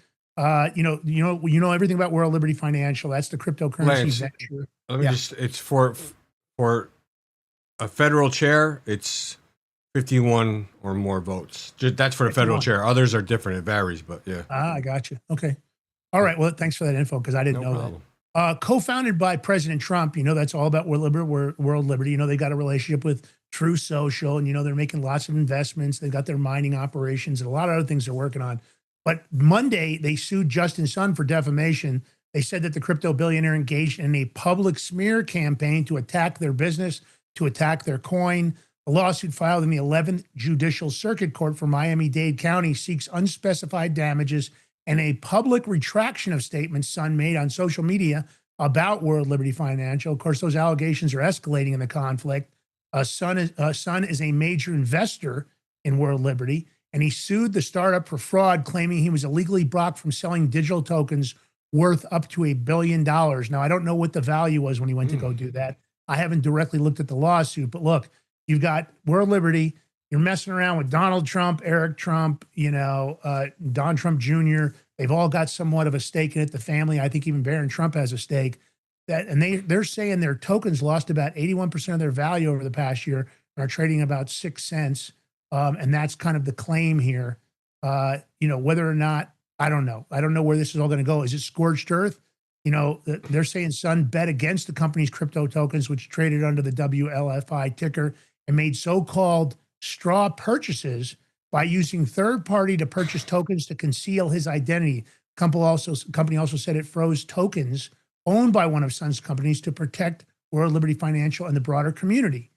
you know everything about World Liberty Financial. That's the cryptocurrency venture. Let me it's for a federal chair. It's 51 or more votes. That's for the federal chair. Others are different. It varies, but yeah. I got you. Okay. All right. Well, thanks for that info, because I didn't know problem. that. Co-founded by President Trump, that's all about World Liberty. They got a relationship with True Social, and they're making lots of investments. They've got their mining operations and a lot of other things they're working on. But Monday, they sued Justin's son for defamation. They said that the crypto billionaire engaged in a public smear campaign to attack their business, to attack their coin. A lawsuit filed in the 11th Judicial Circuit Court for Miami-Dade County seeks unspecified damages and a public retraction of statements Sun made on social media about World Liberty Financial. Of course, those allegations are escalating in the conflict. Sun is a major investor in World Liberty, and he sued the startup for fraud, claiming he was illegally blocked from selling digital tokens worth up to $1 billion. Now, I don't know what the value was when he went to go do that. I haven't directly looked at the lawsuit, but look, you've got World Liberty. You're messing around with Donald Trump, Eric Trump, Don Trump Jr. They've all got somewhat of a stake in it. The family, I think even Barron Trump has a stake. They're saying their tokens lost about 81% of their value over the past year and are trading about 6 cents. And that's kind of the claim here. Whether or not, I don't know. I don't know where this is all going to go. Is it scorched earth? They're saying Sun bet against the company's crypto tokens, which traded under the WLFI ticker, and made so-called straw purchases by using third party to purchase tokens to conceal his identity. Company also said it froze tokens owned by one of Sun's companies to protect World Liberty Financial and the broader community.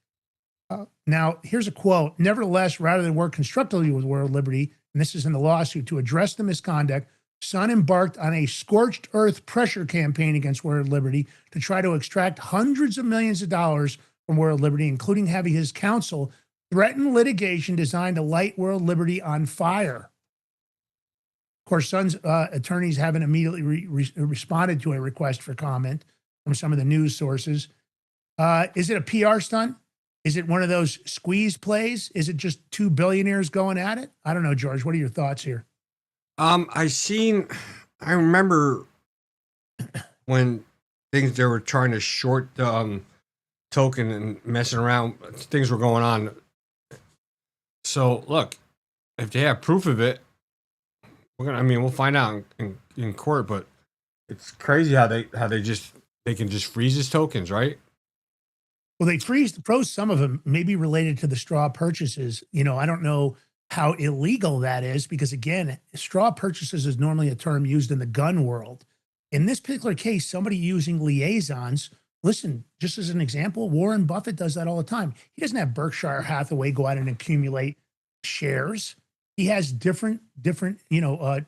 Now, here's a quote. Nevertheless, rather than work constructively with World Liberty, and this is in the lawsuit, to address the misconduct, Sun embarked on a scorched earth pressure campaign against World Liberty to try to extract hundreds of millions of dollars from World Liberty, including having his counsel threaten litigation designed to light World Liberty on fire. Of course, Sun's attorneys haven't immediately responded to a request for comment from some of the news sources. Is it a PR stunt? Is it one of those squeeze plays? Is it just two billionaires going at it? I don't know, George. What are your thoughts here? I remember when they were trying to short the token and messing around, things were going on. So look, if they have proof of it, we'll find out in court, but it's crazy how they can just freeze his tokens, right? Well, they froze some of them, maybe related to the straw purchases. I don't know how illegal that is because, again, straw purchases is normally a term used in the gun world. In this particular case, somebody using liaisons, listen, just as an example, Warren Buffett does that all the time. He doesn't have Berkshire Hathaway go out and accumulate shares. He has different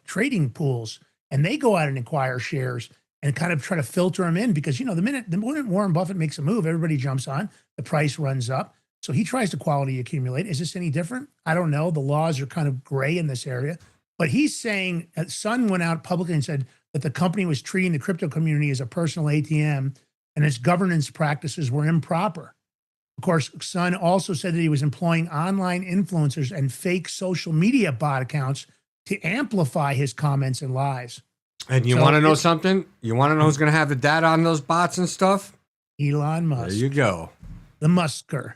trading pools, and they go out and acquire shares and kind of try to filter them in because, the minute Warren Buffett makes a move, everybody jumps on, the price runs up. So he tries to quality accumulate. Is this any different? I don't know. The laws are kind of gray in this area, but he's saying Sun went out publicly and said that the company was treating the crypto community as a personal ATM and its governance practices were improper. Of course, Sun also said that he was employing online influencers and fake social media bot accounts to amplify his comments and lies. And you want to know something? You want to know who's going to have the data on those bots and stuff? Elon Musk. There you go. The Musker.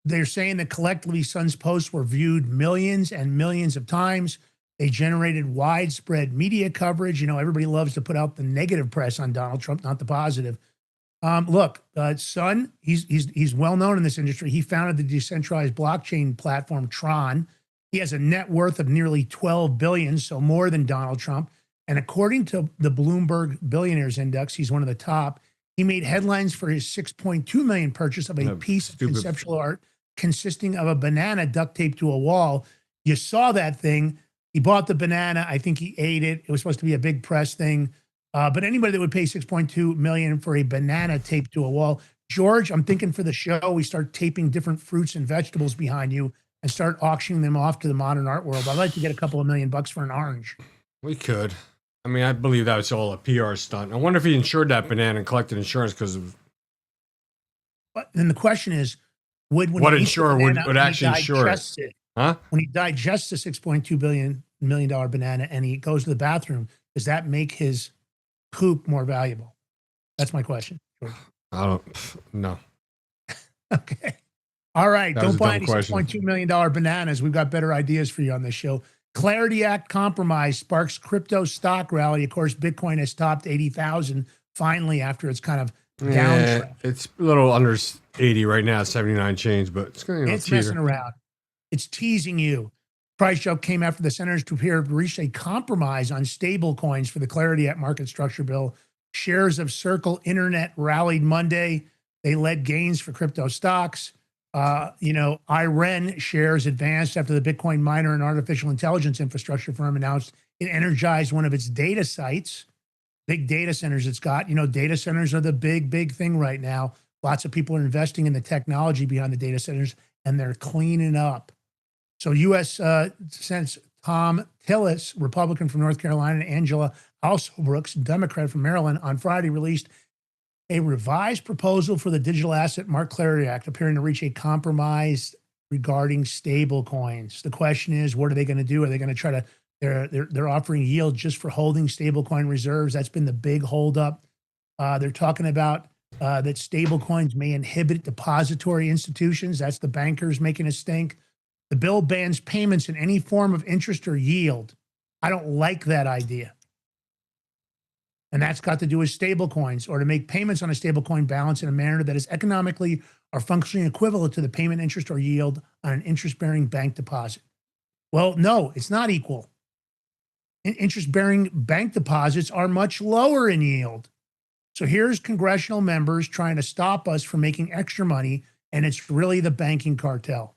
They're saying that collectively Sun's posts were viewed millions and millions of times. They generated widespread media coverage. Everybody loves to put out the negative press on Donald Trump, not the positive. Sun, he's well known in this industry. He founded the decentralized blockchain platform Tron. He has a net worth of nearly $12 billion, so more than Donald Trump. And according to the Bloomberg Billionaires Index, he's one of the top. He made headlines for his $6.2 million purchase of a piece of conceptual art consisting of a banana duct taped to a wall. You saw that thing. He bought the banana. I think he ate it. It was supposed to be a big press thing. But anybody that would pay $6.2 million for a banana taped to a wall, George, I'm thinking for the show, we start taping different fruits and vegetables behind you and start auctioning them off to the modern art world. I'd like to get a couple of $1 million for an orange. We could. I believe that was all a PR stunt. I wonder if he insured that banana and collected insurance because of. But then the question is, what insurer would actually insure it? Huh? When he digests the $6.2 million banana and he goes to the bathroom, does that make his poop more valuable? That's my question, George. I don't know. Okay. All right. Don't buy any $6.2 million bananas. We've got better ideas for you on this show. Clarity Act compromise sparks crypto stock rally. Of course, Bitcoin has topped 80,000 finally after it's kind of downtrend. It's a little under 80 right now, 79 change, but it's going to It's messing around. It's teasing you. Price jump came after the senators prepared to reach a compromise on stable coins for the Clarity Act market structure bill. Shares of Circle Internet rallied Monday. They led gains for crypto stocks. IREN shares advanced after the Bitcoin miner and artificial intelligence infrastructure firm announced it energized one of its data sites, big data centers it's got. Data centers are the big thing right now. Lots of people are investing in the technology behind the data centers, and they're cleaning up. So U.S. Senator Tom Tillis, Republican from North Carolina, and Angela Alsobrooks, Democrat from Maryland, on Friday released a revised proposal for the Digital Asset Market Clarity Act, appearing to reach a compromise regarding stable coins. The question is, what are they going to do? Are they going to try to, they're offering yield just for holding stable coin reserves? That's been the big holdup. They're talking about that stable coins may inhibit depository institutions. That's the bankers making a stink. The bill bans payments in any form of interest or yield. I don't like that idea. And that's got to do with stable coins, or to make payments on a stable coin balance in a manner that is economically or functionally equivalent to the payment interest or yield on an interest-bearing bank deposit. Well, no, it's not equal. Interest-bearing bank deposits are much lower in yield. So here's congressional members trying to stop us from making extra money, and it's really the banking cartel.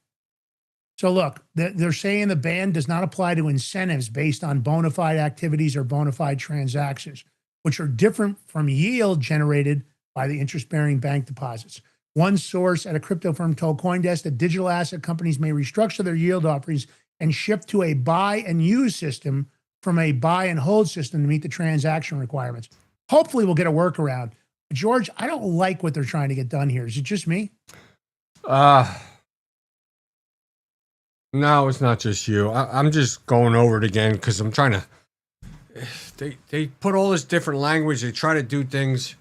So look, they're saying the ban does not apply to incentives based on bona fide activities or bona fide transactions, which are different from yield generated by the interest-bearing bank deposits. One source at a crypto firm told CoinDesk that digital asset companies may restructure their yield offerings and shift to a buy and use system from a buy and hold system to meet the transaction requirements. Hopefully we'll get a workaround. George, I don't like what they're trying to get done here. Is it just me? No, it's not just you. I'm just going over it again because I'm trying to. They put all this different language. They try to do things.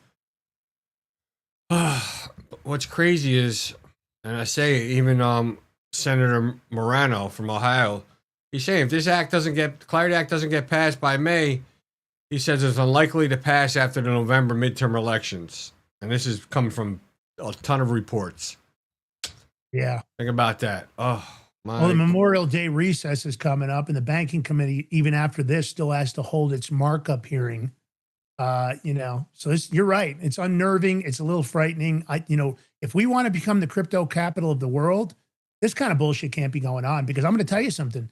What's crazy is, and I say it, even Senator Morano from Ohio, he's saying if this Clarity Act doesn't get passed by May, he says it's unlikely to pass after the November midterm elections. And this is coming from a ton of reports. Yeah. Think about that. Well, the Memorial Day recess is coming up, and the banking committee, even after this, still has to hold its markup hearing. So you're right. It's unnerving. It's a little frightening. If we want to become the crypto capital of the world, this kind of bullshit can't be going on, because I'm going to tell you something.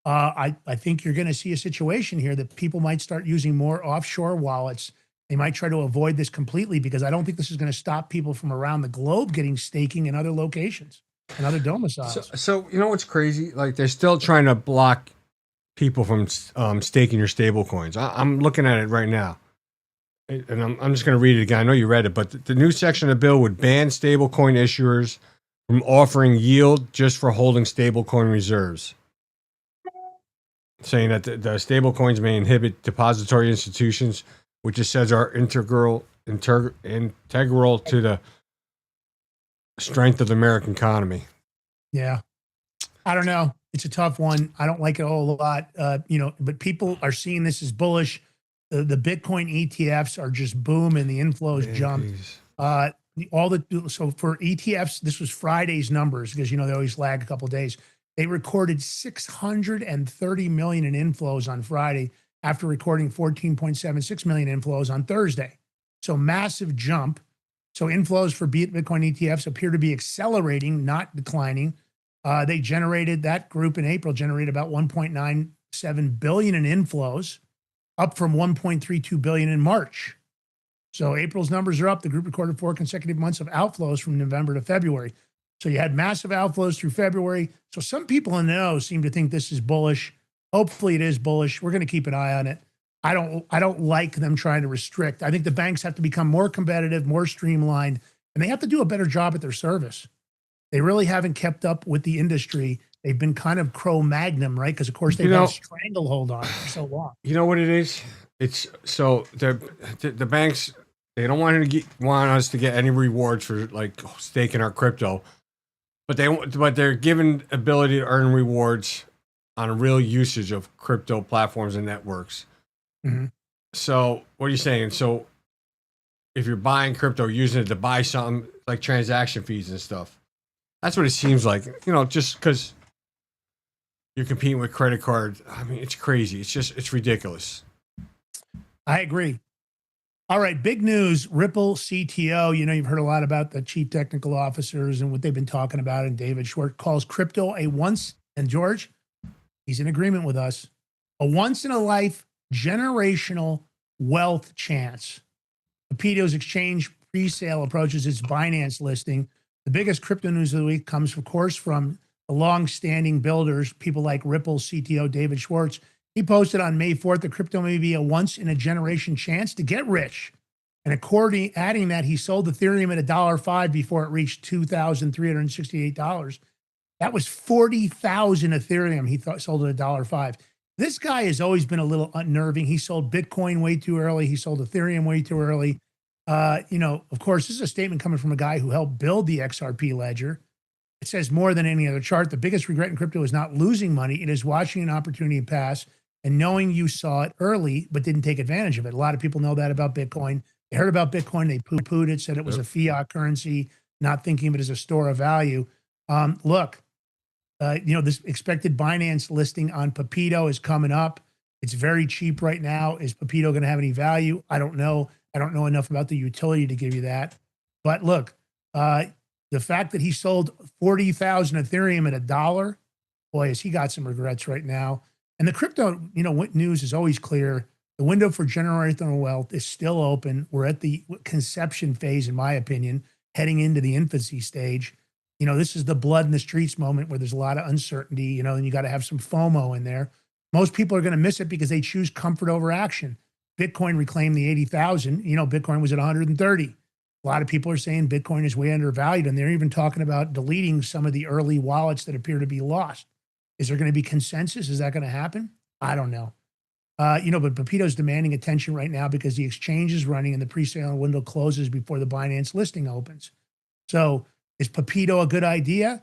I think you're going to see a situation here that people might start using more offshore wallets. They might try to avoid this completely, because I don't think this is going to stop people from around the globe getting staking in other locations and other domiciles. So you know what's crazy? Like, they're still trying to block people from staking your stable coins. I'm looking at it right now, and I'm just going to read it again. I know you read it, but the new section of the bill would ban stablecoin issuers from offering yield just for holding stablecoin reserves, saying that the stablecoins may inhibit depository institutions, which it says are integral to the strength of the American economy. Yeah. I don't know. It's a tough one. I don't like it a whole lot, but people are seeing this as bullish. The Bitcoin ETFs are just booming. The inflows jump. So for ETFs, this was Friday's numbers, because, they always lag a couple of days. They recorded 630 million in inflows on Friday, after recording 14.76 million inflows on Thursday. So massive jump. So inflows for Bitcoin ETFs appear to be accelerating, not declining. That group in April generated about 1.97 billion in inflows, up from 1.32 billion in March. So April's numbers are up. The group recorded 4 consecutive months of outflows from November to February. So you had massive outflows through February. So some people in the know seem to think this is bullish. Hopefully it is bullish. We're going to keep an eye on it. I don't like them trying to restrict. I think the banks have to become more competitive, more streamlined, and they have to do a better job at their service. They really haven't kept up with the industry. They've been kind of Cro-Magnon, right? Because, of course, they've had a stranglehold on it for so long. You know what it is? It's so the banks, they don't want us to get any rewards for like staking our crypto, but they're given ability to earn rewards on a real usage of crypto platforms and networks. Mm-hmm. So what are you saying? So if you're buying crypto, using it to buy something, like transaction fees and stuff, that's what it seems like. Just because you're competing with credit card. I mean, it's crazy. It's ridiculous. I agree. All right, big news. Ripple CTO, you've heard a lot about the chief technical officers and what they've been talking about. And David Schwartz calls crypto and George, he's in agreement with us, a once in a life generational wealth chance. Pepito's exchange pre-sale approaches its Binance listing. The biggest crypto news of the week comes, of course, from the long-standing builders, people like Ripple CTO David Schwartz. He posted on May 4th that crypto may be a once-in-a-generation chance to get rich. And adding that, he sold Ethereum at $1.05 before it reached $2,368. That was 40,000 Ethereum he sold at $1.05. This guy has always been a little unnerving. He sold Bitcoin way too early. He sold Ethereum way too early. Of course, this is a statement coming from a guy who helped build the XRP ledger. It says more than any other chart. The biggest regret in crypto is not losing money. It is watching an opportunity pass and knowing you saw it early but didn't take advantage of it. A lot of people know that about Bitcoin. They heard about Bitcoin. They poo-pooed it, said it was a fiat currency, not thinking of it as a store of value. This expected Binance listing on Pepito is coming up. It's very cheap right now. Is Pepito going to have any value? I don't know. I don't know enough about the utility to give you that. But look, the fact that he sold 40,000 Ethereum at $1, boy, has he got some regrets right now. And the crypto, news is always clear. The window for generational wealth is still open. We're at the conception phase, in my opinion, heading into the infancy stage. This is the blood in the streets moment where there's a lot of uncertainty, and you got to have some FOMO in there. Most people are going to miss it because they choose comfort over action. Bitcoin reclaimed the 80,000. Bitcoin was at 130. A lot of people are saying Bitcoin is way undervalued, and they're even talking about deleting some of the early wallets that appear to be lost. Is there going to be consensus? Is that going to happen? I don't know. But Pepito's demanding attention right now because the exchange is running and the pre-sale window closes before the Binance listing opens. So is Pepito a good idea?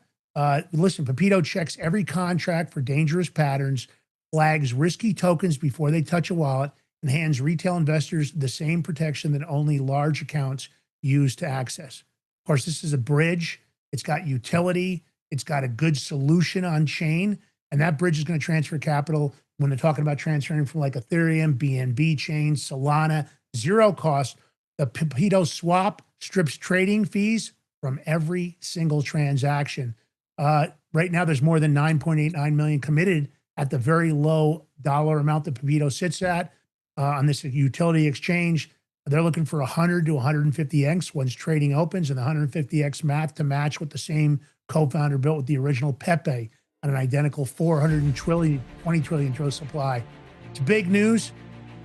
Listen, Pepito checks every contract for dangerous patterns, flags risky tokens before they touch a wallet, and hands retail investors the same protection that only large accounts use to access. Of course, this is a bridge. It's got utility. It's got a good solution on chain. And that bridge is going to transfer capital when they're talking about transferring from like Ethereum, BNB chain, Solana, zero cost. The Pepito swap strips trading fees from every single transaction. Right now, there's more than 9.89 million committed at the very low dollar amount that Pepito sits at on this utility exchange. They're looking for 100 to 150x once trading opens, and the 150x math to match what the same co-founder built with the original Pepe on an identical 20 trillion supply. It's big news.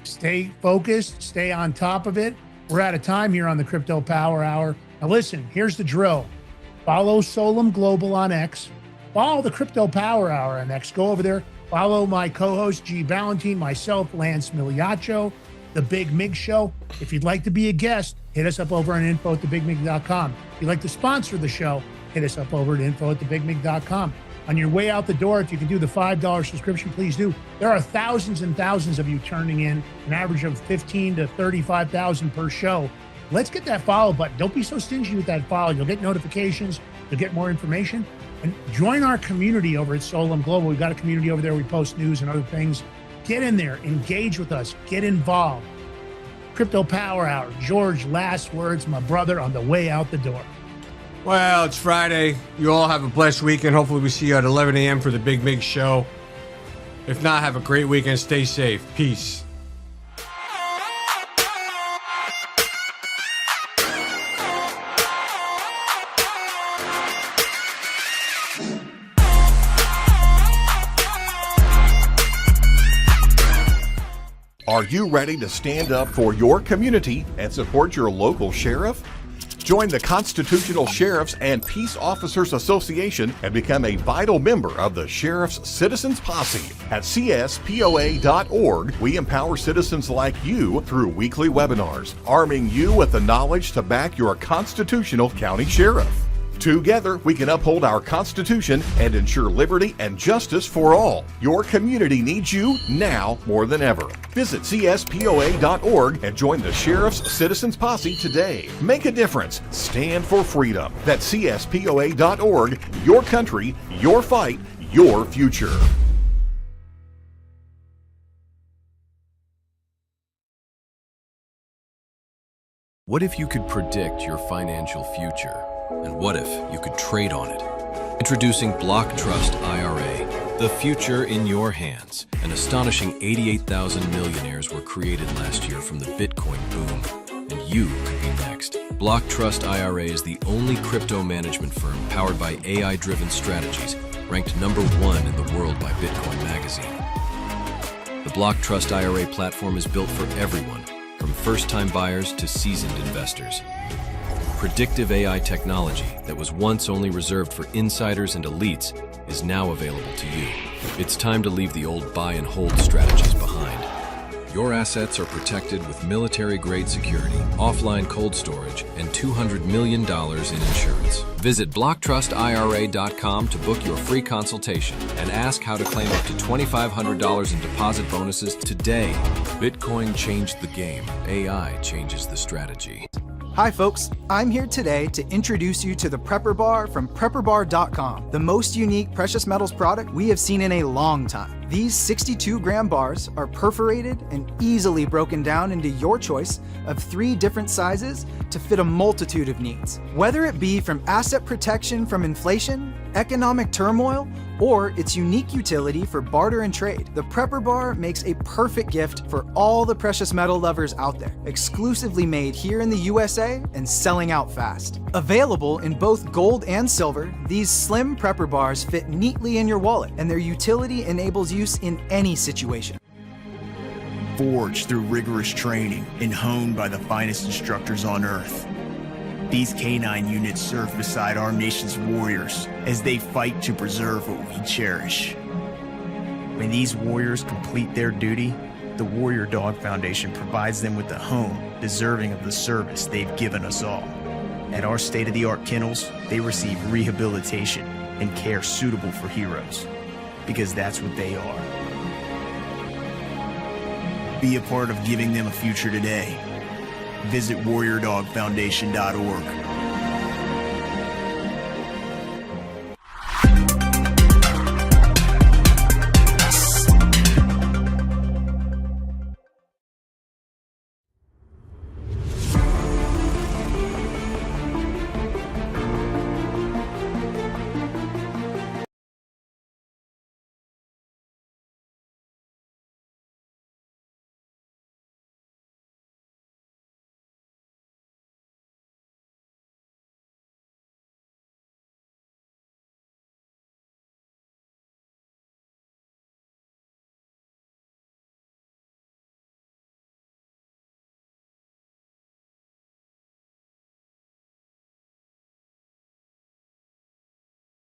Stay focused. Stay on top of it. We're out of time here on the Crypto Power Hour. Now listen, here's the drill. Follow Solum Global on X. Follow the Crypto Power Hour on X. Go over there. Follow my co-host, G. Valentine, myself, Lance Miliaccio, The Big Mig Show. If you'd like to be a guest, hit us up over on info@thebigmig.com. If you'd like to sponsor the show, hit us up over at info@thebigmig.com. On your way out the door, if you can do the $5 subscription, please do. There are thousands and thousands of you turning in, an average of 15 to 35,000 per show. Let's get that follow button. Don't be so stingy with that follow. You'll get notifications. You'll get more information. And join our community over at Solum Global. We've got a community over there. We post news and other things. Get in there. Engage with us. Get involved. Crypto Power Hour. George, last words, my brother, on the way out the door. Well, it's Friday. You all have a blessed weekend. Hopefully we see you at 11 a.m. for the Big Mig Show. If not, have a great weekend. Stay safe. Peace. Are you ready to stand up for your community and support your local sheriff? Join the Constitutional Sheriffs and Peace Officers Association and become a vital member of the Sheriff's Citizens Posse. At CSPOA.org, we empower citizens like you through weekly webinars, arming you with the knowledge to back your constitutional county sheriff. Together, we can uphold our Constitution and ensure liberty and justice for all. Your community needs you now more than ever. Visit CSPOA.org and join the Sheriff's Citizens Posse today. Make a difference. Stand for freedom. That's CSPOA.org. Your country, your fight, your future. What if you could predict your financial future? And what if you could trade on it? Introducing Block Trust IRA, the future in your hands. An astonishing 88,000 millionaires were created last year from the Bitcoin boom, and you could be next. Block Trust IRA is the only crypto management firm powered by AI-driven strategies, ranked #1 in the world by Bitcoin Magazine. The Block Trust IRA platform is built for everyone, from first-time buyers to seasoned investors. Predictive AI technology that was once only reserved for insiders and elites is now available to you. It's time to leave the old buy and hold strategies behind. Your assets are protected with military-grade security, offline cold storage, and $200 million in insurance. Visit BlockTrustIRA.com to book your free consultation and ask how to claim up to $2,500 in deposit bonuses today. Bitcoin changed the game. AI changes the strategy. Hi folks, I'm here today to introduce you to the Prepper Bar from PrepperBar.com, the most unique precious metals product we have seen in a long time. These 62-gram bars are perforated and easily broken down into your choice of 3 different sizes to fit a multitude of needs. Whether it be from asset protection from inflation, economic turmoil, or its unique utility for barter and trade, the Prepper Bar makes a perfect gift for all the precious metal lovers out there. Exclusively made here in the USA and selling out fast. Available in both gold and silver, these slim Prepper Bars fit neatly in your wallet, and their utility enables use in any situation. Forged through rigorous training and honed by the finest instructors on Earth, these K9 units serve beside our nation's warriors as they fight to preserve what we cherish. When these warriors complete their duty, the Warrior Dog Foundation provides them with a home deserving of the service they've given us all. At our state-of-the-art kennels, they receive rehabilitation and care suitable for heroes, because that's what they are. Be a part of giving them a future today. Visit WarriorDogFoundation.org.